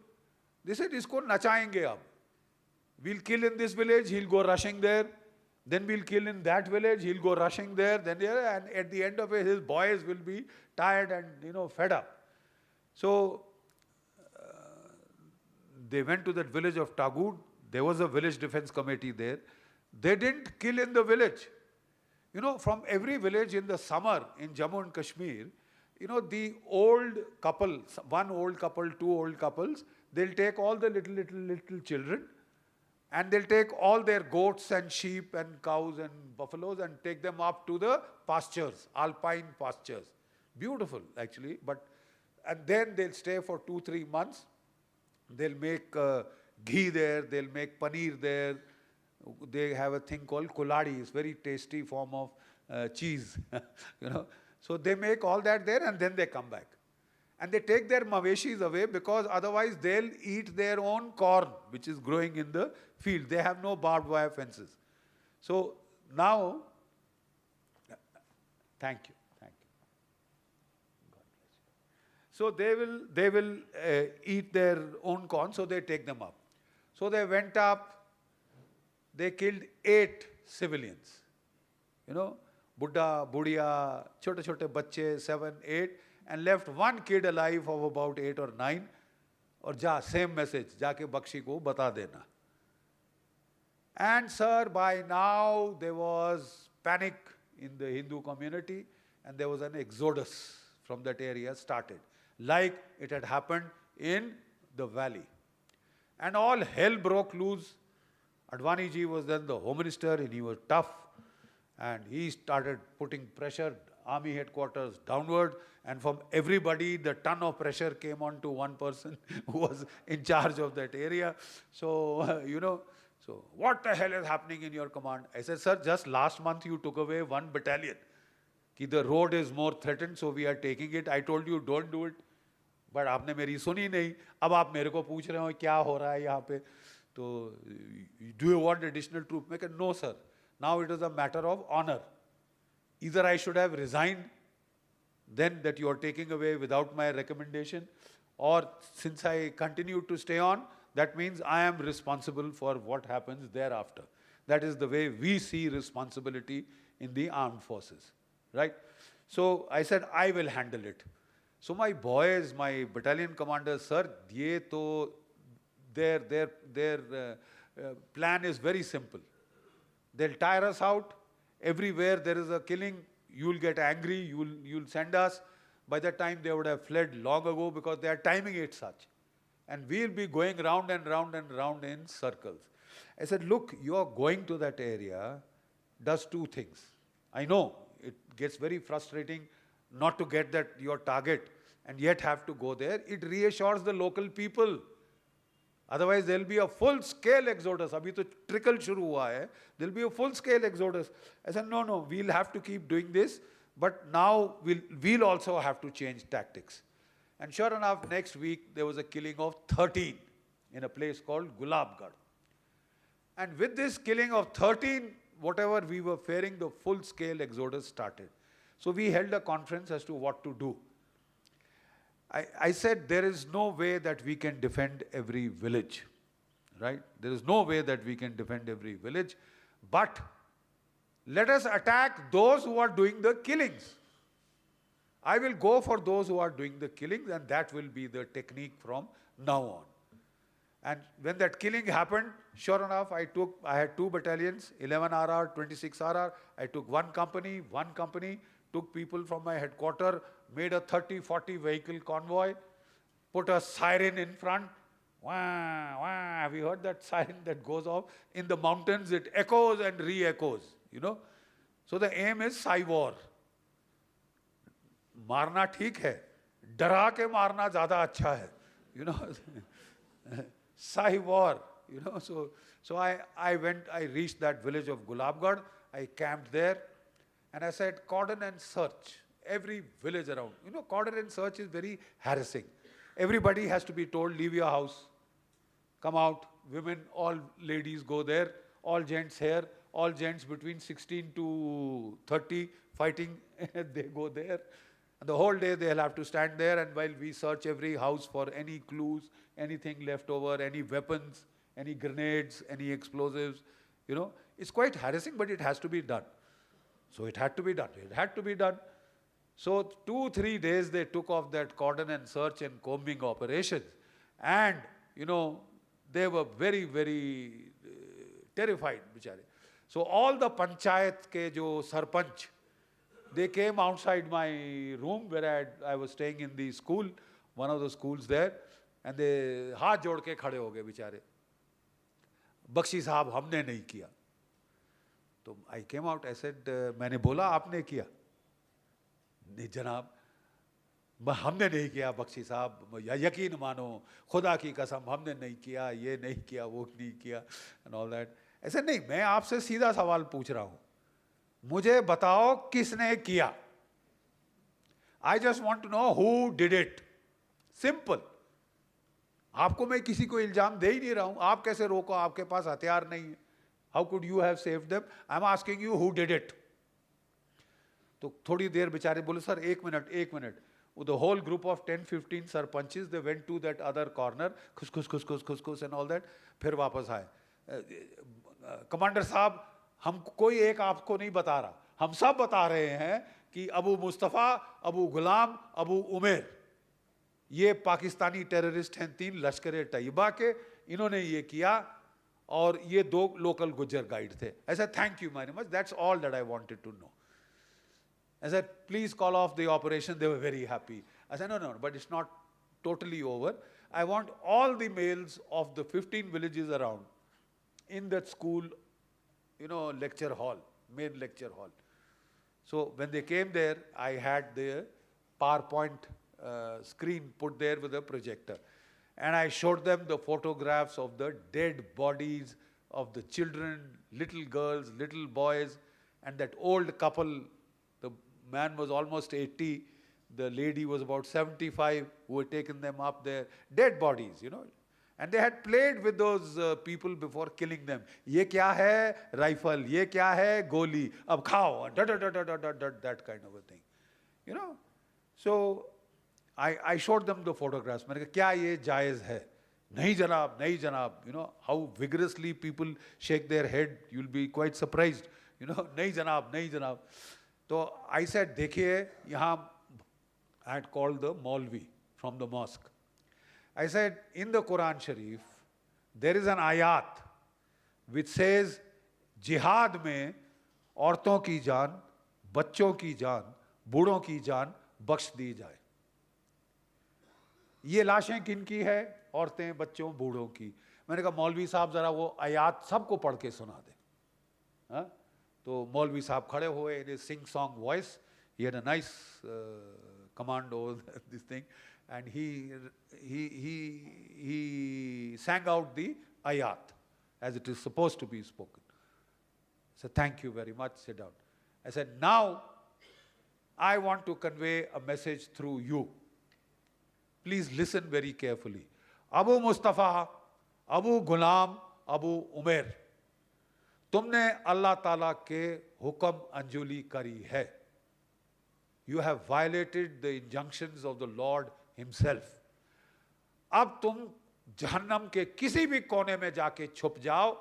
They said, isko nachayenge ab. We'll kill in this village, he'll go rushing there. Then we'll kill in that village, he'll go rushing there. Then and at the end of it, his boys will be tired and, fed up. So they went to that village of Tagood. There was a village defense committee there. They didn't kill in the village. From every village in the summer in Jammu and Kashmir, the old couple, one old couple, 2 old couples, they'll take all the little children and they'll take all their goats and sheep and cows and buffaloes and take them up to the pastures, alpine pastures, Beautiful, actually. And then they'll stay for 2-3 months. They'll make ghee there, they'll make paneer there. They have a thing called kuladi. It's very tasty form of cheese, you know. So they make all that there and then they come back. And they take their maweshis away because otherwise they'll eat their own corn, which is growing in the field. They have no barbed wire fences. So now, thank you. God bless you. So they will eat their own corn, so they take them up. So they went up, they killed 8 civilians. You know, Buddha, Budiya, chote bacche, 7, 8, and left one kid alive of about 8 or 9. Or same message, jaake Bakshi ko bata dena. And sir, by now there was panic in the Hindu community and there was an exodus from that area started, like it had happened in the valley. And all hell broke loose. Advani ji was then the Home Minister and he was tough. And he started putting pressure, army headquarters downward, and from everybody, the ton of pressure came on to one person who was in charge of that area. So, you know, so what the hell is happening in your command? I said, sir, just last month you took away 1 battalion. Ki the road is more threatened, so we are taking it. I told you, don't do it. But आपने मेरी सुनी नहीं. अब आप मेरे को पूछ रहे हो क्या हो रहा है यहाँ पे? तो do you want additional troops? मैं कहा, no, sir. Now it is a matter of honor. Either I should have resigned, then that you are taking away without my recommendation, or since I continue to stay on, that means I am responsible for what happens thereafter. That is the way we see responsibility in the armed forces, right? So I said, I will handle it. So my boys, my battalion commanders, sir, ye to their plan is very simple. They'll tire us out. Everywhere there is a killing, you'll get angry, you'll send us. By that time they would have fled long ago because they are timing it such. And we'll be going round and round and round in circles. I said, look, you're going to that area does 2 things. I know it gets very frustrating not to get that your target and yet have to go there. It reassures the local people. Otherwise, there will be a full-scale exodus. Abhi to trickle shuru hua hai. There will be a full-scale exodus. I said, no, we'll have to keep doing this, but now we'll also have to change tactics. And sure enough, next week, there was a killing of 13 in a place called Gulabgarh. And with this killing of 13, whatever we were fearing, the full-scale exodus started. So we held a conference as to what to do. I said, there is no way that we can defend every village, right? There is no way that we can defend every village, but let us attack those who are doing the killings. I will go for those who are doing the killings, and that will be the technique from now on. And when that killing happened, sure enough, I had 2 battalions, 11 RR, 26 RR. I took one company, took people from my headquarters, made a 30-40 vehicle convoy, put a siren in front. Wah, wah. Have you heard that siren that goes off? In the mountains, it echoes and re-echoes, you know. So the aim is Sai-war. मारना ठीक है, डरा के मारना ज़्यादा अच्छा है, you know. Sai-war, you know. So I reached that village of Gulabgarh. I camped there, and I said, cordon and search every village around. You know, cordon and search is very harassing. Everybody has to be told, leave your house, come out. Women, all ladies go there. All gents here. All gents between 16 to 30 fighting, they go there. And the whole day they'll have to stand there, and while we search every house for any clues, anything left over, any weapons, any grenades, any explosives, you know. It's quite harassing, but it has to be done. So it had to be done. It had to be done. So 2-3 days they took off that cordon and search and combing operations. And, you know, they were very, very terrified, bichare. So all the panchayat ke jo sarpanch, they came outside my room where I was staying in the school, one of the schools there, and they haath jod ke khade ho gaye bichare. Bakshi sahab, humne nahi kiya. So I came out, I said, मैंने बोला आपने किया? नहीं जनाब, हमने नहीं किया बख्शी साहब, या यकीन मानो खुदा की कसम हमने नहीं किया, ये नहीं किया, वो नहीं किया एंड ऑल दैट। ऐसे नहीं, मैं आपसे सीधा सवाल पूछ रहा हूं, मुझे बताओ किसने किया। I just want to know who did it, simple. आपको मैं किसी को इल्जाम दे ही नहीं रहा हूं, आप कैसे रोको, आपके पास हथियार नहीं है, how could you have saved them, I am asking you who did it. तो थोड़ी देर बेचारे बोले सर एक minute, the whole group of 10-15 sarpanches, they went to that other corner, खुस and all that, फिर वापस आए। कमांडर साहब, हम कोई एक आपको नहीं बता रहा, हम सब बता रहे हैं कि अबू मुस्तफ़ा, अबू गुलाम, अबू उमेर, ये पाकिस्तानी टेररिस्ट हैं, 3 लश्कर तैयबा के, इन्होंने ये किया, और ये 2 लोकल गुज्जर गाइड थे। ऐसा thank you very much, that's all that I wanted to know. I said, please call off the operation. They were very happy. I said, no, but it's not totally over. I want all the males of the 15 villages around in that school, lecture hall, main lecture hall. So when they came there, I had the PowerPoint screen put there with a projector. And I showed them the photographs of the dead bodies of the children, little girls, little boys, and that old couple. The man was almost 80, the lady was about 75, who had taken them up there, dead bodies, And they had played with those people before killing them. Ye kya hai rifle, ye kya hai goli, ab khao, that kind of a thing. So I showed them the photographs. मैंने कहा क्या ये जायज़ है? नहीं जनाब, नहीं जनाब. How vigorously people shake their head, you'll be quite surprised. नहीं जनाब, नहीं जनाब. So I said, देखिए, यहाँ I had called the Maulvi from the mosque. I said, in the Quran Sharif, there is an ayat which says, jihad में औरतों की जान, बच्चों की जान, बूढ़ों की जान बख्श दी जाए. ये लाशें किन की है? औरतें, बच्चों, बूढ़ों की. मैंने कहा मौलवी साहब जरा वो आयात सबको पढ़ के सुना दे. हाँ? तो मौलवी साहब खड़े हुए, in his sing-song voice, he had a nice command over this thing, and he sang out the ayat as it is supposed to be spoken. I said, thank you very much, sit down. I said, now I want to convey a message through you. Please listen very carefully. Abu Mustafa, Abu Ghulam, Abu Umair, तुमने अल्लाह ताला के हुक्म अंजुली करी है. You have violated the injunctions of the Lord himself. अब तुम जहन्नम के किसी भी कोने में जाके छुप जाओ,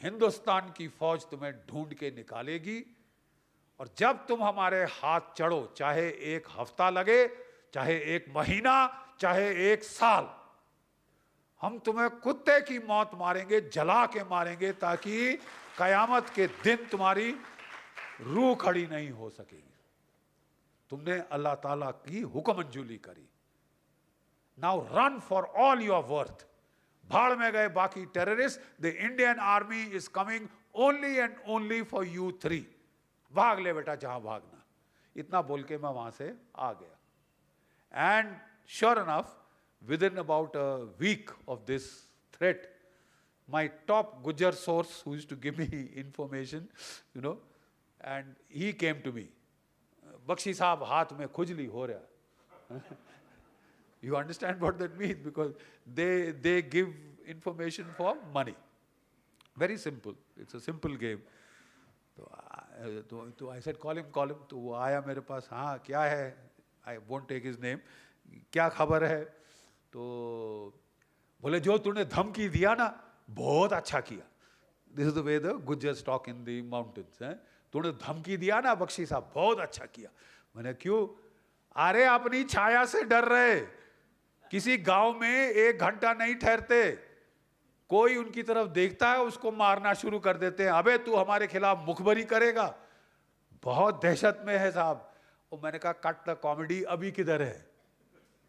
हिंदुस्तान की फौज तुम्हें ढूंढ के निकालेगी, और जब तुम हमारे हाथ चढ़ो, चाहे 1 हफ्ता लगे, चाहे 1 महीना, चाहे 1 साल, हम तुम्हें कुत्ते की मौत मारेंगे, जला के मारेंगे, ताकि कयामत के दिन तुम्हारी रूह खड़ी नहीं हो सकेगी. तुमने अल्लाह ताला की हुक्म मंजूरी करी. Now run for all your worth. भाड़ में गए बाकी terrorist. The Indian army is coming only and only for you 3. भाग ले बेटा जहां भागना. इतना बोल के मैं वहां से आ गया. And sure enough, within about a week of this threat, my top Gujjar source, who used to give me information, and he came to me. Bakshi Sahab, haath mein khujli ho raha. You understand what that means? Because they give information for money. Very simple. It's a simple game. So I said, call him. तो वो आया मेरे पास. हाँ, क्या है? I won't take his name. क्या खबर है? तो बोले जो तूने धमकी दिया ना, बहुत अच्छा किया. This is the way the Gujjars talk in the mountains. तूने धमकी दिया ना बख्शी साहब, बहुत अच्छा किया. मैंने क्यों? अरे अपनी छाया से डर रहे. किसी गांव में 1 घंटा नहीं ठहरते. कोई उनकी तरफ देखता है, उसको मारना शुरू कर देते हैं. अबे तू हमारे खिलाफ मुखबरी करेगा. बहुत दहशत में है साहब. और मैंने कहा कट द कॉमेडी, अभी किधर है?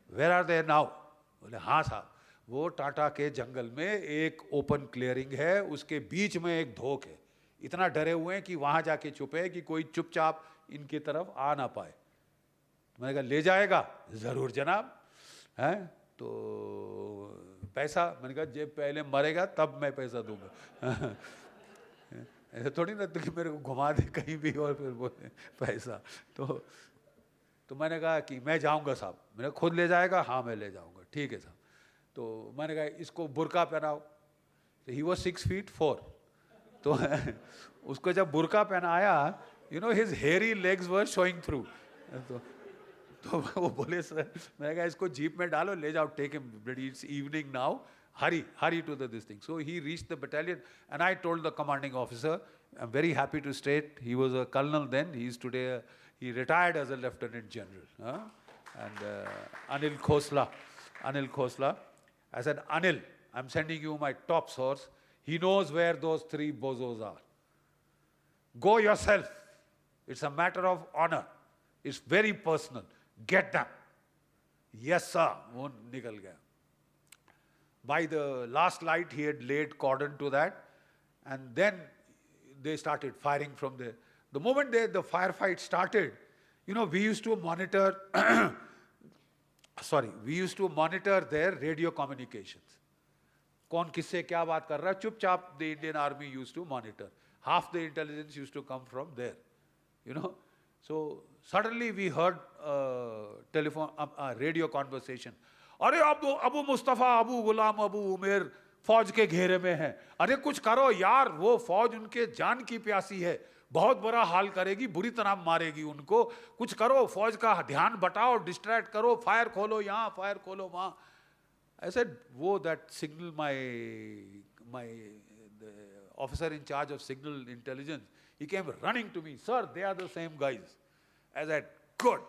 Where are they now? बोले हाँ साहब, वो टाटा के जंगल में एक ओपन क्लियरिंग है, उसके बीच में एक धोख है. इतना डरे हुए हैं कि वहां जाके छुपे कि कोई चुपचाप इनकी तरफ आ ना पाए. मैंने कहा ले जाएगा? ज़रूर जनाब। हैं तो पैसा? मैंने कहा जब पहले मरेगा तब मैं पैसा दूंगा। ऐसा थोड़ी ना कि मेरे को घुमा दे कहीं भी और फिर बोले पैसा। तो मैंने कहा कि मैं जाऊंगा साहब। मैंने खुद ले जाएगा? हाँ मैं ले जाऊंगा। ठीक है साहब। तो मैंने कहा इसको बुर्का पहनाओ। तो ही वॉज 6 feet 4। तो उसको जब बुर्का पहनाया, you know his hairy legs were showing through. तो वो बोले सर, मैंने कहा इसको जीप में डालो, ले जाओ, take him, it's evening now, hurry to this thing. So he reached the battalion and I told the commanding officer, I'm very happy to state, he was a colonel then, he is today, he retired as a lieutenant general. And Anil Khosla. I said, Anil, I'm sending you my top source. He knows where those 3 bozos are. Go yourself. It's a matter of honor. It's very personal. Get them. Yes, sir. वो निकल गया. By the last light, he had laid cordon to that, and then they started firing from there. The moment the firefight started, you know, we used to monitor, we used to monitor their radio communications. कौन किससे क्या बात कर रहा है, चुपचाप the Indian Army used to monitor. Half the intelligence used to come from there, you know. So suddenly we heard radio conversation. अरे अबू मुस्तफ़ा, अबू गुलाम, अबू उमेर फौज के घेरे में हैं. अरे कुछ करो यार, वो फौज उनके जान की प्यासी है, बहुत बुरा हाल करेगी, बुरी तरह मारेगी उनको. कुछ करो, फौज का ध्यान बटाओ, डिस्ट्रैक्ट करो, फायर खोलो यहाँ, फायर खोलो वहाँ. I said, वो that signal, my the officer in charge of signal intelligence, he came running to me, sir, they are the same guys. I said, good.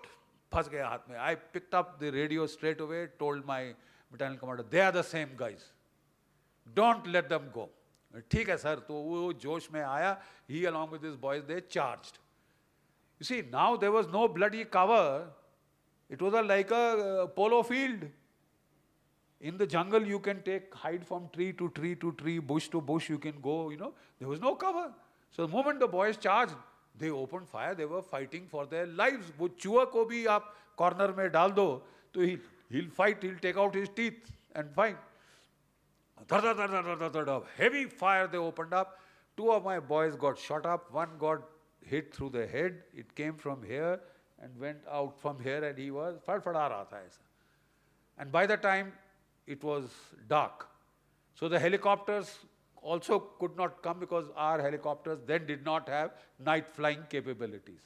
फंस गया हाथ में. I picked up the radio straight away, told my battalion commander, they are the same guys. Don't let them go. ठीक है sir. तो वो जोश में आया. He along with his boys, they charged. You see, now there was no bloody cover. It was like a polo field. In the jungle, you can hide from tree to tree to tree, bush to bush, you can go, you know. There was no cover. So the moment the boys charged, they opened fire, they were fighting for their lives. वो चूहा को भी आप corner में डाल दो, तो he'll fight, he'll take out his teeth and fight. Heavy fire they opened up. 2 of my boys got shot up, 1 got hit through the head. It came from here and went out from here, and he was फड़फड़ा रहा था ऐसा. And by the time it was dark, so the helicopters also could not come, because our helicopters then did not have night flying capabilities.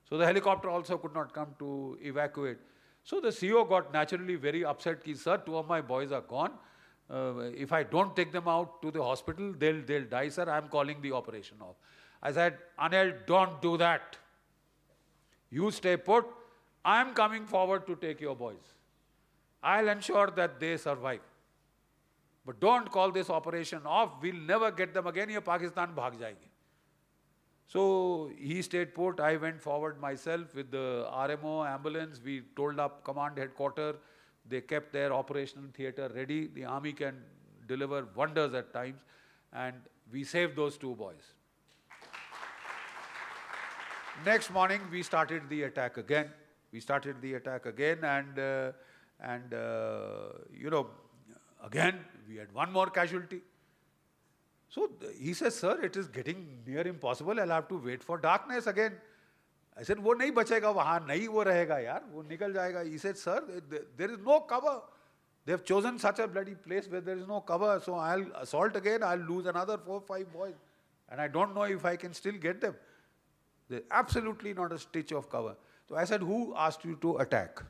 So the helicopter also could not come to evacuate. So the CO got naturally very upset, ki, sir, 2 of my boys are gone. If I don't take them out to the hospital, they'll die, sir. I'm calling the operation off. I said, Anil, don't do that. You stay put. I'm coming forward to take your boys. I'll ensure that they survive. But don't call this operation off. We'll never get them again. ये पाकिस्तान भाग जाएंगे. So he stayed put. I went forward myself with the RMO ambulance. We told up command headquarters. They kept their operational theatre ready. The army can deliver wonders at times. And we saved those 2 boys. Next morning, we started the attack again. And you know, again, we had 1 more casualty. So he says, sir, it is getting near impossible. I'll have to wait for darkness again. I said, वो नहीं बचेगा वहाँ, नहीं वो रहेगा यार, वो निकल जाएगा. He said, sir, there is no cover. They have chosen such a bloody place where there is no cover. So I'll assault again, I'll lose another 4 or 5 boys. And I don't know if I can still get them. There's absolutely not a stitch of cover. So I said, who asked you to attack?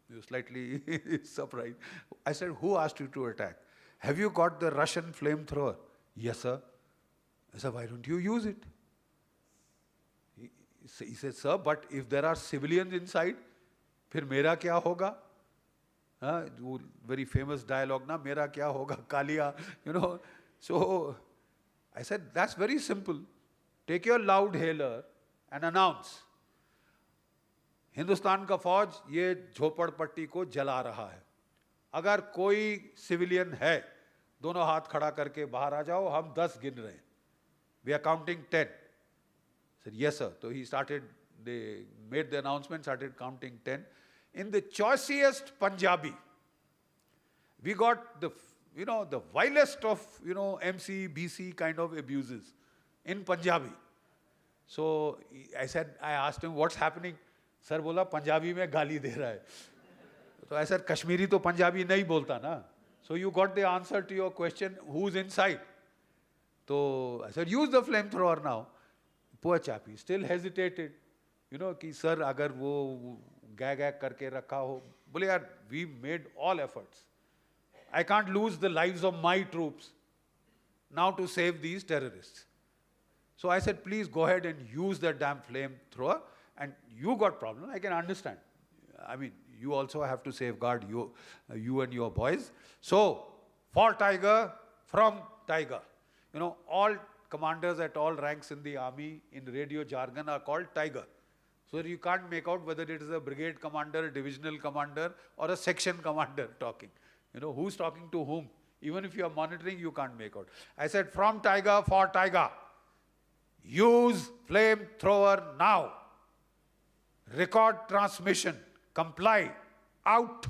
He was slightly surprised. I said, who asked you to attack? Have you got the Russian flamethrower? Yes, sir. I said, why don't you use it? He said, sir, but if there are civilians inside, फिर मेरा क्या होगा? Very famous dialogue, na, मेरा क्या होगा, Kaliya, you know. So I said, that's very simple. Take your loud hailer and announce. Hindustan का फौज ये झोपड़पट्टी को जला रहा है. अगर कोई सिविलियन है, दोनों हाथ खड़ा करके बाहर आ जाओ, हम 10 गिन रहे हैं. We are counting 10. I said, yes, sir. So he started they made the announcement, started counting 10. In the choicest Punjabi, we got the, the vilest of, MC, BC kind of abuses in Punjabi. So I asked him, what's happening? Sir bola, Punjabi mein gali de raha hai. So I said, Kashmiri to Punjabi nahi bolta na. So you got the answer to your question, who's inside? So I said, use the flamethrower now. Poor chap, he still hesitated. Ki sir, agar wo gag karke rakha ho. Bole yaar, we made all efforts. I can't lose the lives of my troops now to save these terrorists. So I said, please go ahead and use that damn flamethrower. And you got problem, I can understand. I mean, you also have to safeguard you and your boys. So, for Tiger, from Tiger. All commanders at all ranks in the army in radio jargon are called Tiger. So you can't make out whether it is a brigade commander, a divisional commander, or a section commander talking. Who's talking to whom. Even if you are monitoring, you can't make out. I said, from Tiger, for Tiger. Use flamethrower now. Record transmission. Comply. Out.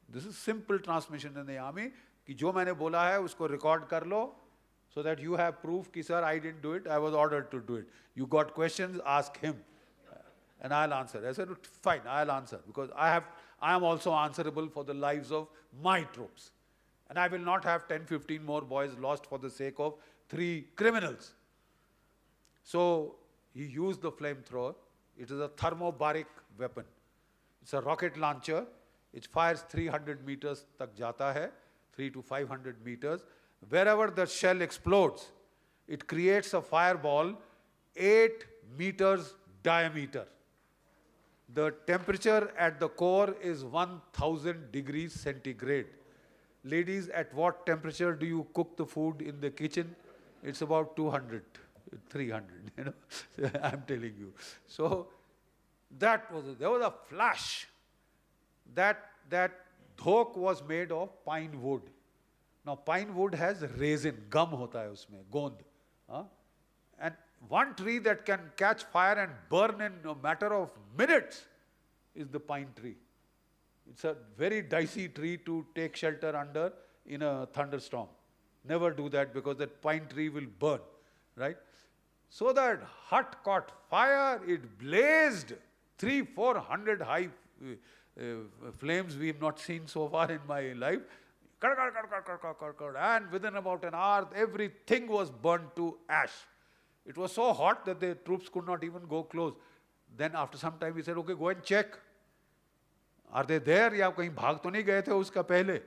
This is simple transmission in the army. कि जो मैंने बोला है उसको record कर लो, so that you have proof कि sir I didn't do it, I was ordered to do it. You got questions, ask him, and I'll answer. I said fine, I'll answer because I am also answerable for the lives of my troops, and I will not have 10-15 more boys lost for the sake of 3 criminals. So he used the flamethrower. It is a thermobaric weapon. It's a rocket launcher. It fires 300 meters tak jata hai. 300 to 500 meters. Wherever the shell explodes, it creates a fireball 8 meters diameter. The temperature at the core is 1000 degrees centigrade. Ladies, at what temperature do you cook the food in the kitchen? It's about 200, 300, I'm telling you. So there was a flash. That dhok was made of pine wood. Now pine wood has resin, gum hota hai usme, gond. And one tree that can catch fire and burn in a matter of minutes is the pine tree. It's a very dicey tree to take shelter under in a thunderstorm. Never do that because that pine tree will burn, right? So that hut caught fire, it blazed 300-400 high flames we have not seen so far in my life. And within about an hour, everything was burnt to ash. It was so hot that the troops could not even go close. Then after some time, we said, okay, go and check. Are they there? Ya kahin bhag to nahi gaye the uska pehle,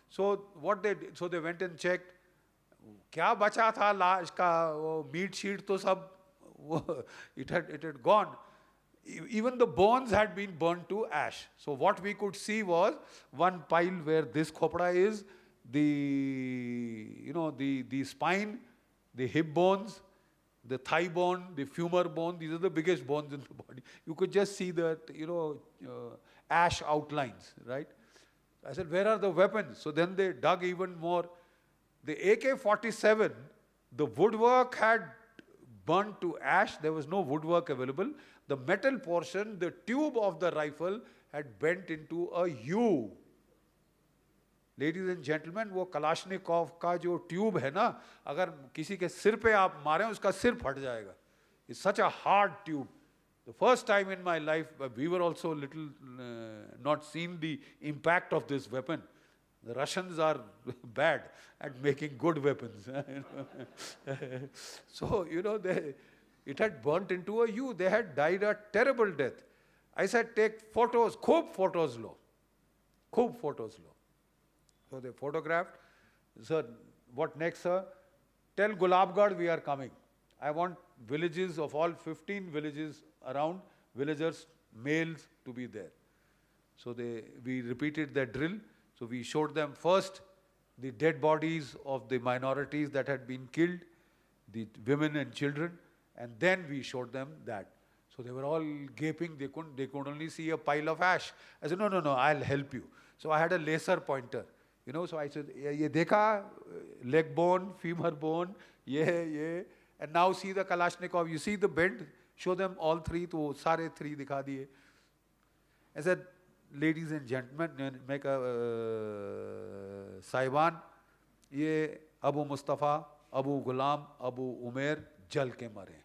So what they did, so they went and checked. Kya bacha tha lash ka meat sheet to sab, it had gone. Even the bones had been burnt to ash. So what we could see was one pile where this khopda is, the spine, the hip bones, the thigh bone, the femur bone. These are the biggest bones in the body. You could just see that, ash outlines, right? I said, where are the weapons? So then they dug even more. The AK-47, the woodwork had burnt to ash. There was no woodwork available. The metal portion, the tube of the rifle had bent into a U. Ladies and gentlemen, वो Kalashnikov का जो tube है ना, अगर किसी के सिर पे आप मारें, उसका सिर फट जाएगा. It's such a hard tube. The first time in my life, we were also little not seen the impact of this weapon. The Russians are bad at making good weapons. So, it had burnt into a U. They had died a terrible death. I said, take photos, khoob photos lo. Khoob photos lo. So they photographed. Sir, what next, sir? Tell Gulabgarh we are coming. I want villages of all 15 villages around, villagers, males to be there. So we repeated that drill. So we showed them first the dead bodies of the minorities that had been killed, the women and children, and then we showed them that. So they were all gaping, they could only see a pile of ash. I said, no, I'll help you. So I had a laser pointer, so I said, ye dekha, leg bone, femur bone, ye, and now see the Kalashnikov, you see the bend, show them all three, तो सारे three दिखा दिए. I said, ladies and gentlemen, make a साहिबान, ये अबू मुस्तफ़ा, अबू गुलाम, अबू उमेर जल के मरे.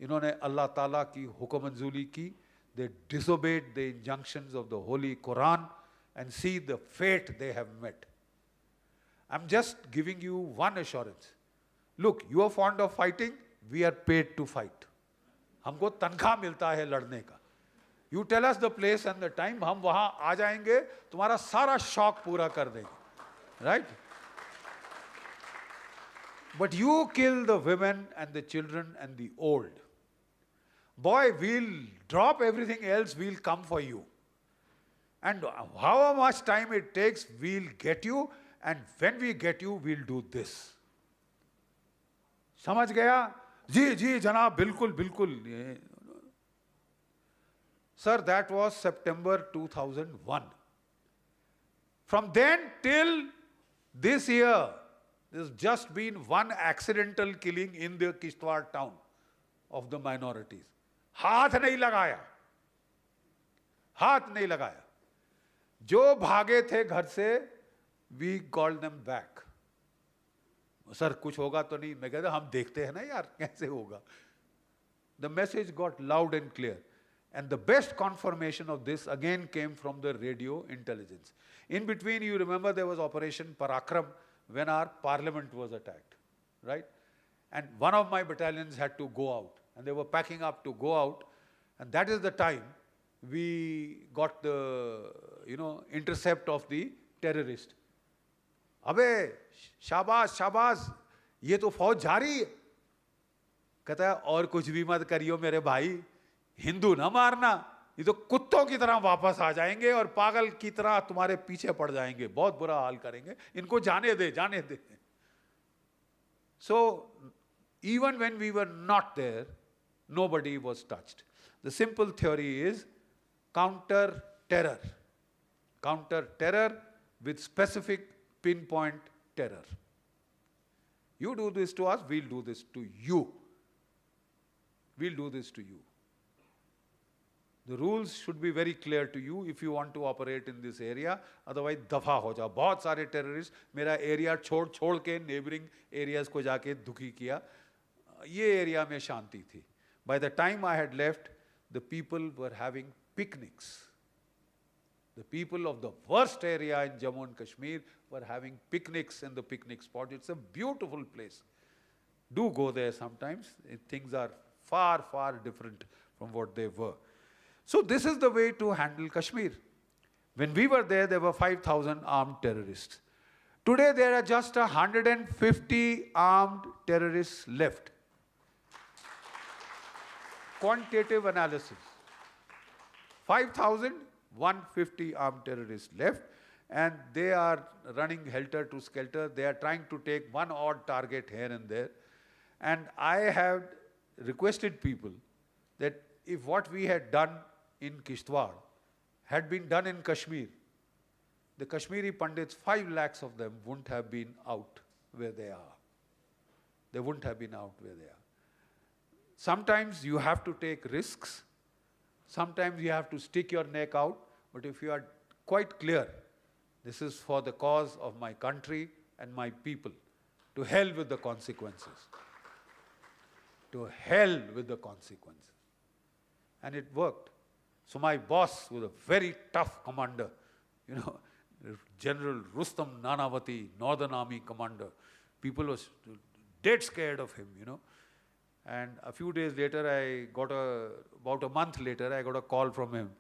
इन्होंने अल्लाह ताला की हुक्म मंजूरी की. They disobeyed the injunctions of the Holy Quran, and see the fate they have met. I'm just giving you one assurance. Look, you are fond of fighting, we are paid to fight. हमको तनख्वाह मिलता है लड़ने का. You tell us the place and the time, हम वहाँ आ जाएंगे, तुम्हारा सारा शौक पूरा कर देंगे. Right? But you kill the women and the children and the old. Boy, we'll drop everything else, we'll come for you. And however much time it takes, we'll get you, and when we get you, we'll do this. समझ गया? जी जी जनाब, बिल्कुल बिल्कुल. Sir, that was September 2001. From then till this year, there's just been one accidental killing in the Kishtwar town of the minorities. हाथ नहीं लगाया, हाथ नहीं लगाया. जो भागे थे घर से, we called them back. Sir कुछ होगा तो नहीं? मैं कहता हम देखते हैं ना यार कैसे होगा. The message got loud and clear. And the best confirmation of this again came from the radio intelligence. In between, you remember there was Operation Parakram when our parliament was attacked, right? And one of my battalions had to go out, and they were packing up to go out, and that is the time we got the, intercept of the terrorist. अबे शाबाश शाबाश, ये तो फौज जा रही है. कहता है और कुछ भी मत करियो मेरे भाई, हिंदू ना मारना, ये तो कुत्तों की तरह वापस आ जाएंगे और पागल की तरह तुम्हारे पीछे पड़ जाएंगे, बहुत बुरा हाल करेंगे, इनको जाने दे जाने दे. So even when we were not there, nobody was touched. The simple theory is counter terror with specific pinpoint terror. You do this to us, we'll do this to you. We'll do this to you. The rules should be very clear to you if you want to operate in this area. Otherwise, दफा हो जाओ. बहुत सारे terrorists मेरा area छोड़ के neighboring areas को जाके दुखी किया. ये area में शांति थी. By the time I had left, the people were having picnics. The people of the worst area in Jammu and Kashmir were having picnics in the picnic spot. It's a beautiful place. Do go there sometimes. Things are far, far different from what they were. So this is the way to handle Kashmir. When we were there were 5,000 armed terrorists. Today there are just 150 armed terrorists left. Quantitative analysis. 5,150 armed terrorists left, and they are running helter to skelter. They are trying to take one odd target here and there. And I have requested people that if what we had done in Kishtwar had been done in Kashmir, the Kashmiri Pandits, 5 lakhs of them, wouldn't have been out where they are. They wouldn't have been out where they are. Sometimes you have to take risks. Sometimes you have to stick your neck out. But if you are quite clear, this is for the cause of my country and my people, to hell with the consequences. To hell with the consequences. And it worked. So my boss was a very tough commander, General Rustam Nanavati, Northern Army commander. People were dead scared of him, And a few days later, about a month later, I got a call from him.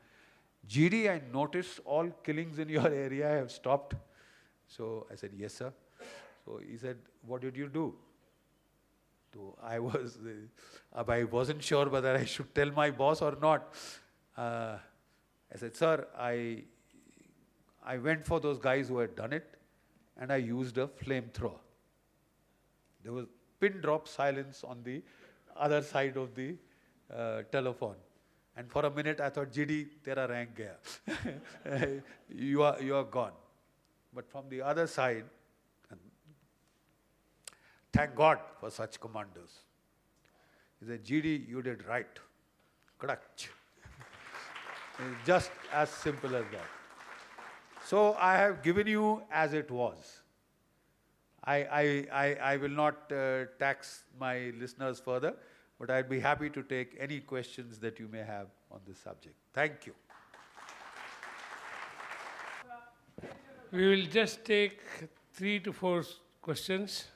GD, I noticed all killings in your area have stopped. So I said, yes, sir. So he said, what did you do? So I wasn't sure whether I should tell my boss or not. I said, sir, I went for those guys who had done it, and I used a flamethrower. There was pin drop silence on the other side of the telephone. And for a minute I thought, GD, tera rank gaya. you are gone. But from the other side, thank God for such commanders. He said, GD, you did right. Correct. Just as simple as that. So I have given you as it was. I will not tax my listeners further, but I'd be happy to take any questions that you may have on this subject. Thank you. We will just take 3 to 4 questions,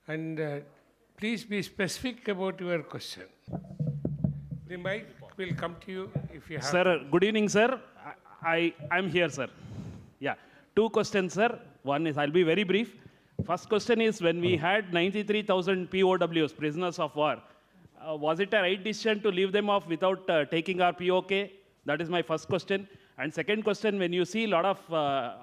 and please be specific about your question. The mic will come to you if you have. Sir, good evening, sir. I'm here, sir. Yeah, 2 questions, sir. One is, I'll be very brief. First question is, when we had 93,000 POWs, prisoners of war, was it a right decision to leave them off without taking our POK? That is my first question. And second question, when you see a lot of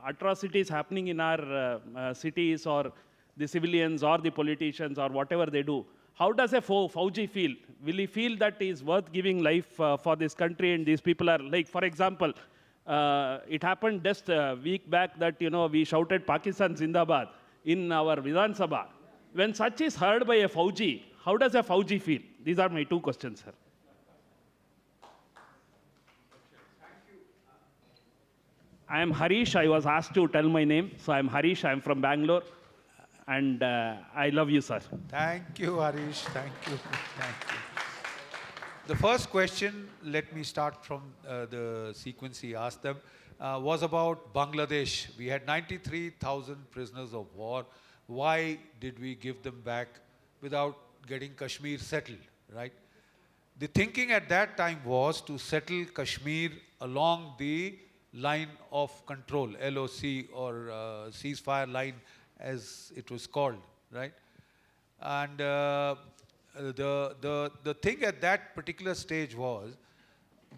atrocities happening in our cities, or the civilians or the politicians or whatever they do, how does a Fauji feel? Will he feel that he is worth giving life for this country, and these people are, like, for example, it happened just a week back that, we shouted Pakistan Zindabad in our Vidhan Sabha. When such is heard by a Fauji, how does a Fauji feel? These are my 2 questions, sir. I am Harish. I was asked to tell my name. So I'm Harish. I'm from Bangalore. And I love you, sir. Thank you, Harish. Thank you. Thank you. The first question, let me start from the sequence he asked them, was about Bangladesh. We had 93,000 prisoners of war. Why did we give them back without getting Kashmir settled, right? The thinking at that time was to settle Kashmir along the line of control, LOC, or ceasefire line as it was called, right? And the thing at that particular stage was,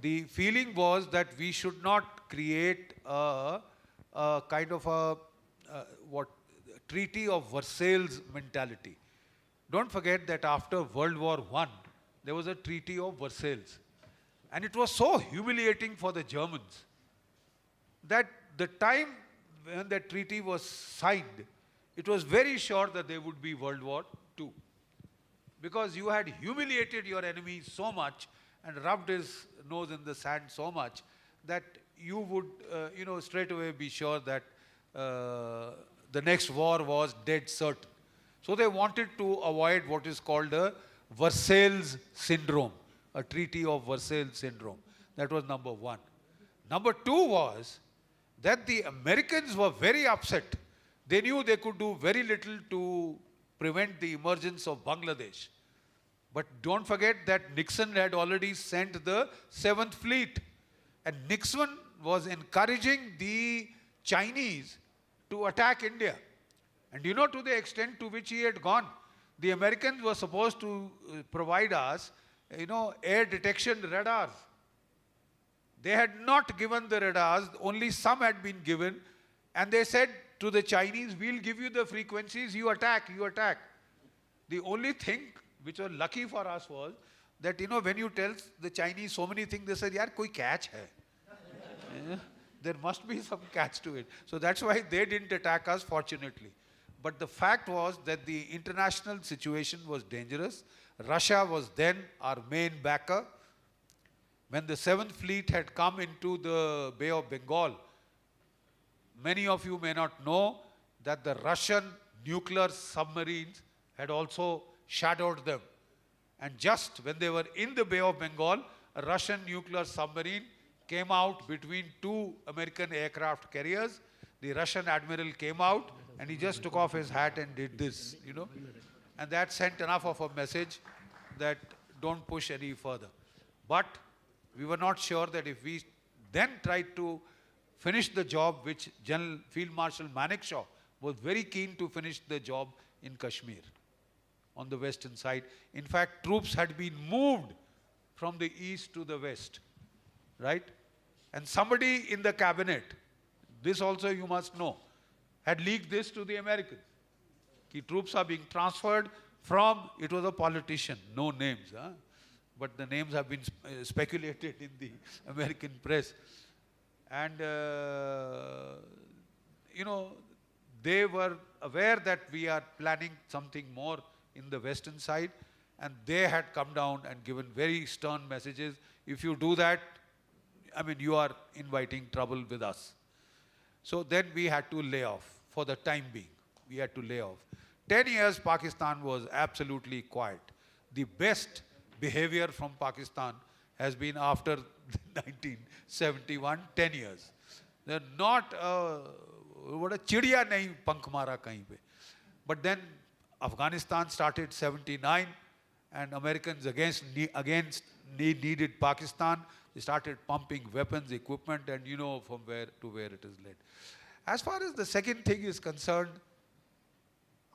the feeling was that we should not create a kind of a Treaty of Versailles mentality. Don't forget that after World War I, there was a Treaty of Versailles. And it was so humiliating for the Germans that the time when that treaty was signed, it was very sure that there would be World War II. Because you had humiliated your enemy so much and rubbed his nose in the sand so much that you would, straight away be sure that the next war was dead certain. So they wanted to avoid what is called a Versailles syndrome, a Treaty of Versailles syndrome. That was number 1. Number 2 was that the Americans were very upset. They knew they could do very little to prevent the emergence of Bangladesh. But don't forget that Nixon had already sent the 7th Fleet. And Nixon was encouraging the Chinese to attack India. And to the extent to which he had gone, the Americans were supposed to provide us, air detection radars. They had not given the radars, only some had been given, and they said to the Chinese, we'll give you the frequencies, you attack, you attack. The only thing which was lucky for us was that, when you tell the Chinese so many things, they said, yaar, koi catch hai. There must be some catch to it. So that's why they didn't attack us, fortunately. But the fact was that the international situation was dangerous. Russia was then our main backer. When the 7th Fleet had come into the Bay of Bengal, many of you may not know that the Russian nuclear submarines had also shadowed them. And just when they were in the Bay of Bengal, a Russian nuclear submarine came out between 2 American aircraft carriers. The Russian admiral came out and he just took off his hat and did this, And that sent enough of a message that don't push any further. But we were not sure that if we then tried to finish the job, which General Field Marshal Manekshaw was very keen to finish the job in Kashmir, on the western side. In fact, troops had been moved from the east to the west, right? And somebody in the cabinet, this also you must know, had leaked this to the Americans. The troops are being transferred from, it was a politician, no names, but the names have been speculated in the American press. And, they were aware that we are planning something more in the western side. and they had come down and given very stern messages. If you do that, I mean, you are inviting trouble with us. So then we had to lay off for the time being. We had to lay off. 10 years Pakistan was absolutely quiet. The best behavior from Pakistan has been after 1971, 10 years. They're not, what a chidiya nahi pankh mara kahin pe. But then Afghanistan started 79 and Americans needed Pakistan. They started pumping weapons, equipment, and you know from where to where it is led. As far as the second thing is concerned,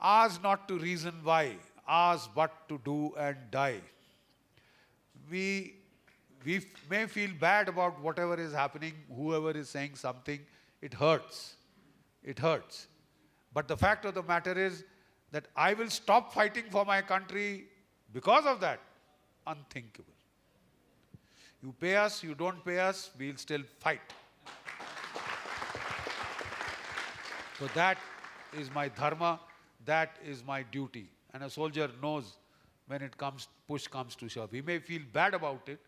ours not to reason why, ours what to do and die. We may feel bad about whatever is happening, whoever is saying something, it hurts. It hurts. But the fact of the matter is that I will stop fighting for my country because of that. Unthinkable. You pay us, you don't pay us, we'll still fight. So that is my dharma, that is my duty. And a soldier knows when it comes, push comes to shove. He may feel bad about it,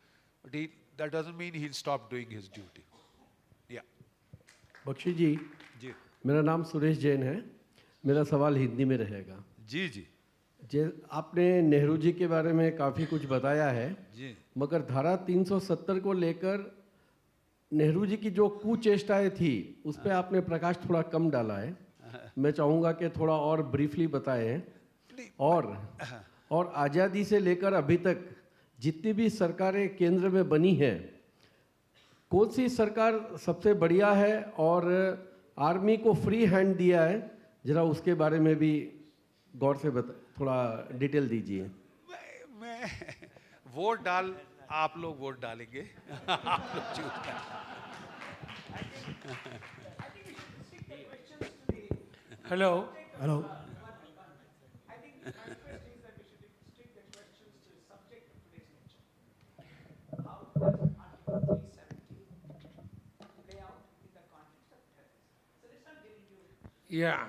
but that doesn't mean he'll stop doing his duty. Yeah. Bakshi जी, मेरा नाम सुरेश जैन है. मेरा सवाल हिंदी में रहेगा. जी जी. आपने नेहरू जी के बारे में काफ़ी कुछ बताया है, जी. मगर धारा 370 को लेकर नेहरू जी की जो कुचेष्टाएं थी उस पर आपने प्रकाश थोड़ा कम डाला है. मैं चाहूँगा कि थोड़ा और ब्रीफली बताएं. और आज़ादी से लेकर अभी तक जितनी भी सरकारें केंद्र में बनी हैं, कौन सी सरकार सबसे बढ़िया है और आर्मी को फ्री हैंड दिया है, जरा उसके बारे में भी गौर से थोड़ा डिटेल दीजिए. मैं वोट आप लोग वोट डालेंगे. आप लोग चूज करें. Hello. Hello. Yeah.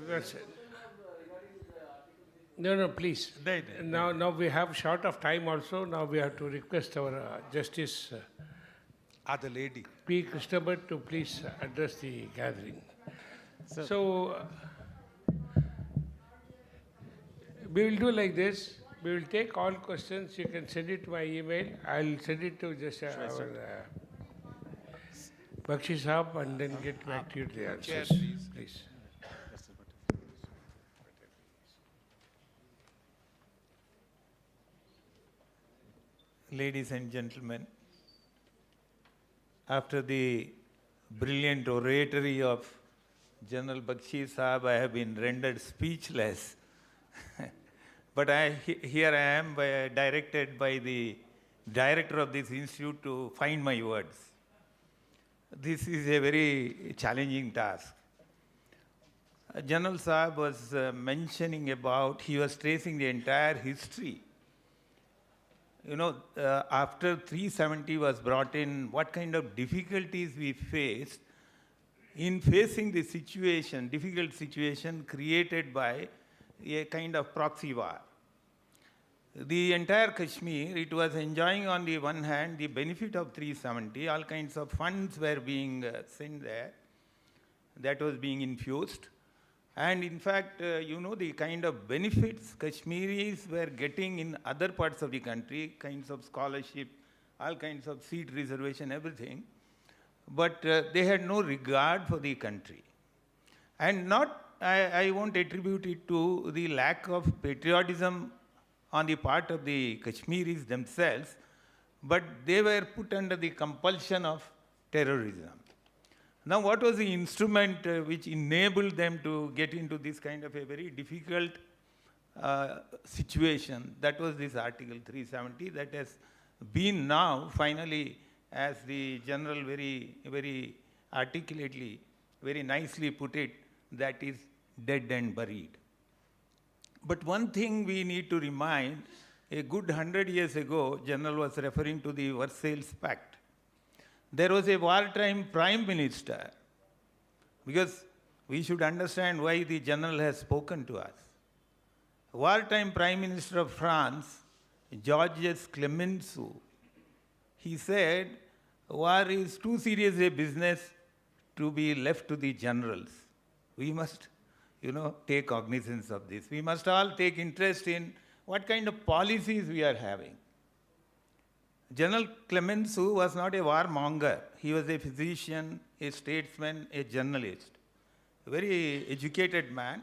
That's it. No, please. Now we have short of time also. Now we have to request our Justice The lady. P. Krishna to please address the gathering. So we will do like this. We will take all questions. You can send it to my email. I'll send it to just our Bakshi Sahab and then get back to you the answers. Please. Ladies and gentlemen, after the brilliant oratory of General Bakshi Sahab, I have been rendered speechless. But here I am directed by the director of this institute to find my words. This is a very challenging task. General Sahab was mentioning about, he was tracing the entire history. You know, after 370 was brought in, what kind of difficulties we faced in facing the situation, difficult situation created by a kind of proxy war. The entire Kashmir, it was enjoying on the one hand the benefit of 370, all kinds of funds were being sent there, that was being infused. And in fact, you know, the kind of benefits Kashmiris were getting in other parts of the country, kinds of scholarship, all kinds of seat reservation, everything. But they had no regard for the country. And I won't attribute it to the lack of patriotism on the part of the Kashmiris themselves, but they were put under the compulsion of terrorism. Now, what was the instrument which enabled them to get into this kind of a very difficult situation? That was this Article 370 that has been now finally, as the General very articulately, very nicely put it, that is dead and buried. But one thing we need to remind, a good 100 years ago, General was referring to the Versailles Pact. There was a wartime prime minister, because we should understand why the General has spoken to us. wartime Prime Minister of France, Georges Clemenceau, he said, war is too serious a business to be left to the generals. We must, take cognizance of this. We must all take interest in what kind of policies we are having. General Clemenceau was not a warmonger. He was a physician, a statesman, a journalist, a very educated man.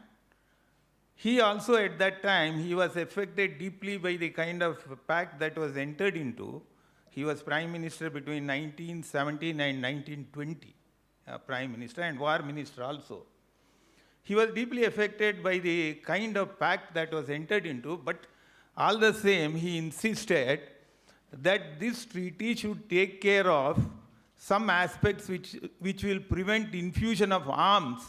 He also at that time, he was affected deeply by the kind of pact that was entered into. He was Prime Minister between 1917 and 1920, Prime Minister and War Minister also. He was deeply affected by the kind of pact that was entered into, but all the same, he insisted that this treaty should take care of some aspects which will prevent infusion of arms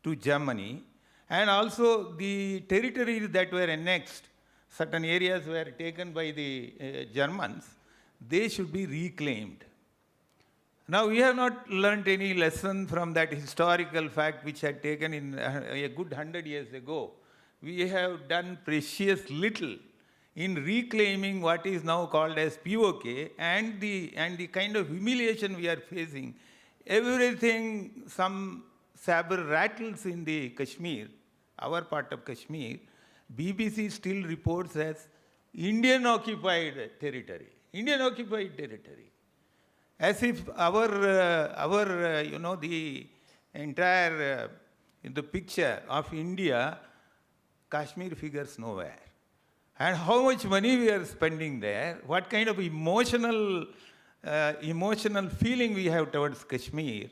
to Germany, and also the territories that were annexed, certain areas were taken by the Germans, they should be reclaimed. Now, we have not learnt any lesson from that historical fact which had taken in a good 100 years ago. We have done precious little in reclaiming what is now called as POK, and the kind of humiliation we are facing. Everything, some saber rattles in the Kashmir, our part of Kashmir, BBC still reports as Indian occupied territory. Indian occupied territory. As if the entire the picture of India, Kashmir figures nowhere. And how much money we are spending there, what kind of emotional feeling we have towards Kashmir.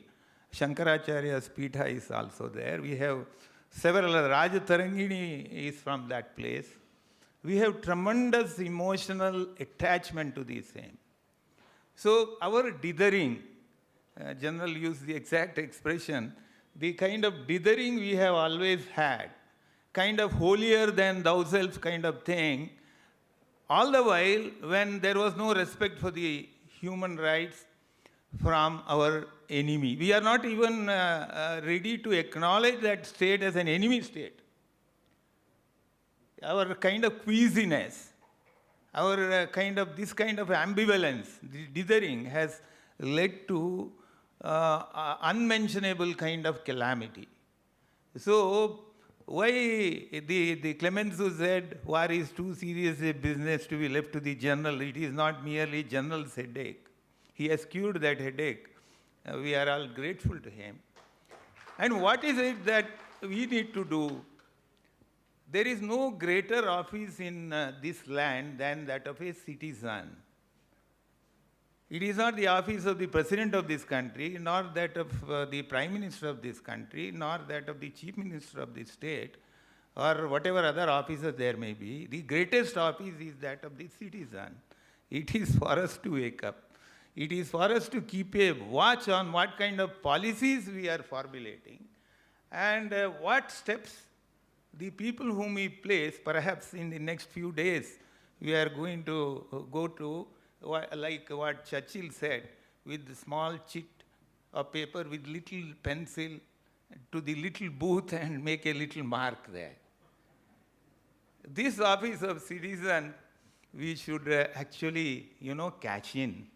Shankaracharya's Pitha is also there. We have several, Rajatarangini is from that place. We have tremendous emotional attachment to the same. So our dithering, General used the exact expression, the kind of dithering we have always had, kind of holier than thou self kind of thing, all the while when there was no respect for the human rights from our enemy. We are not even ready to acknowledge that state as an enemy state. Our kind of queasiness, our this kind of ambivalence, the dithering has led to unmentionable kind of calamity. So, why the Clemenceau said war is too serious a business to be left to the general? It is not merely general's headache. He has cured that headache. We are all grateful to him. And what is it that we need to do? There is no greater office in this land than that of a citizen. It is not the office of the President of this country, nor that of the Prime Minister of this country, nor that of the Chief Minister of this state, or whatever other officer there may be. The greatest office is that of the citizen. It is for us to wake up. It is for us to keep a watch on what kind of policies we are formulating and what steps the people whom we place, perhaps in the next few days, we are going to go to, like what Churchill said, with the small chit of paper with little pencil to the little booth and make a little mark there. This office of citizen, we should actually, catch in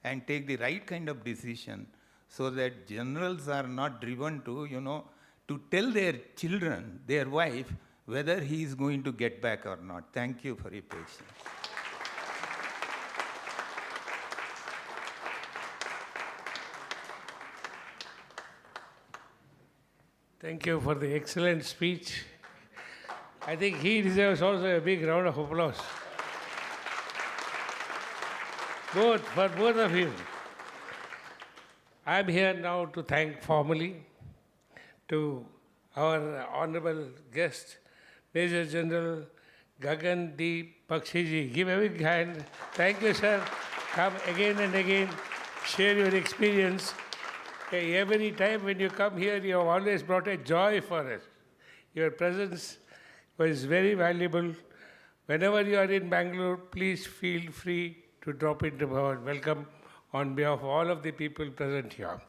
and take the right kind of decision so that generals are not driven to, to tell their children, their wife, whether he is going to get back or not. Thank you for your patience. Thank you for the excellent speech. I think he deserves also a big round of applause. For both of you. I am here now to thank formally to our honorable guest, Major General Gagan Deep Bakshi. Give a big hand. Thank you, sir. Come again and again. Share your experience. Every time when you come here, you have always brought a joy for us. Your presence was very valuable. Whenever you are in Bangalore, please feel free to drop into Bhavan. Welcome on behalf of all of the people present here.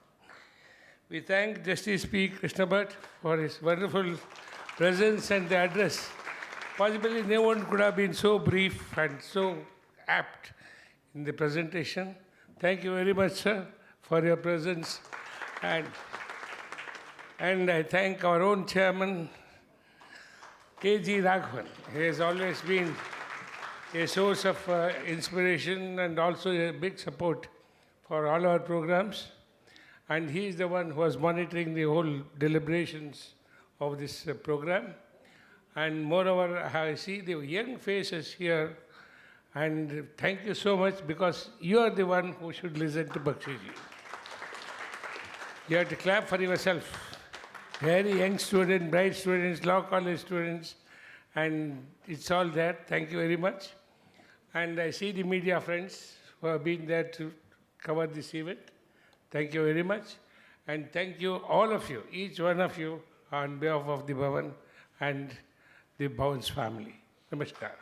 We thank Justice P. Krishna Bhat for his wonderful presence and the address Possibly no one could have been so brief and so apt in the presentation. Thank you very much, sir, for your presence. And I thank our own chairman, K.G. Raghavan. He has always been a source of inspiration and also a big support for all our programs. And he is the one who was monitoring the whole deliberations of this program. And moreover, I see the young faces here. And thank you so much, because you are the one who should listen to Bakshiji. You have to clap for yourself. Very young student, bright students, law college students, and it's all there. Thank you very much. And I see the media friends who have been there to cover this event. Thank you very much. And thank you, all of you, each one of you, on behalf of the Bhavan and the Bhavan's family. Namaskar.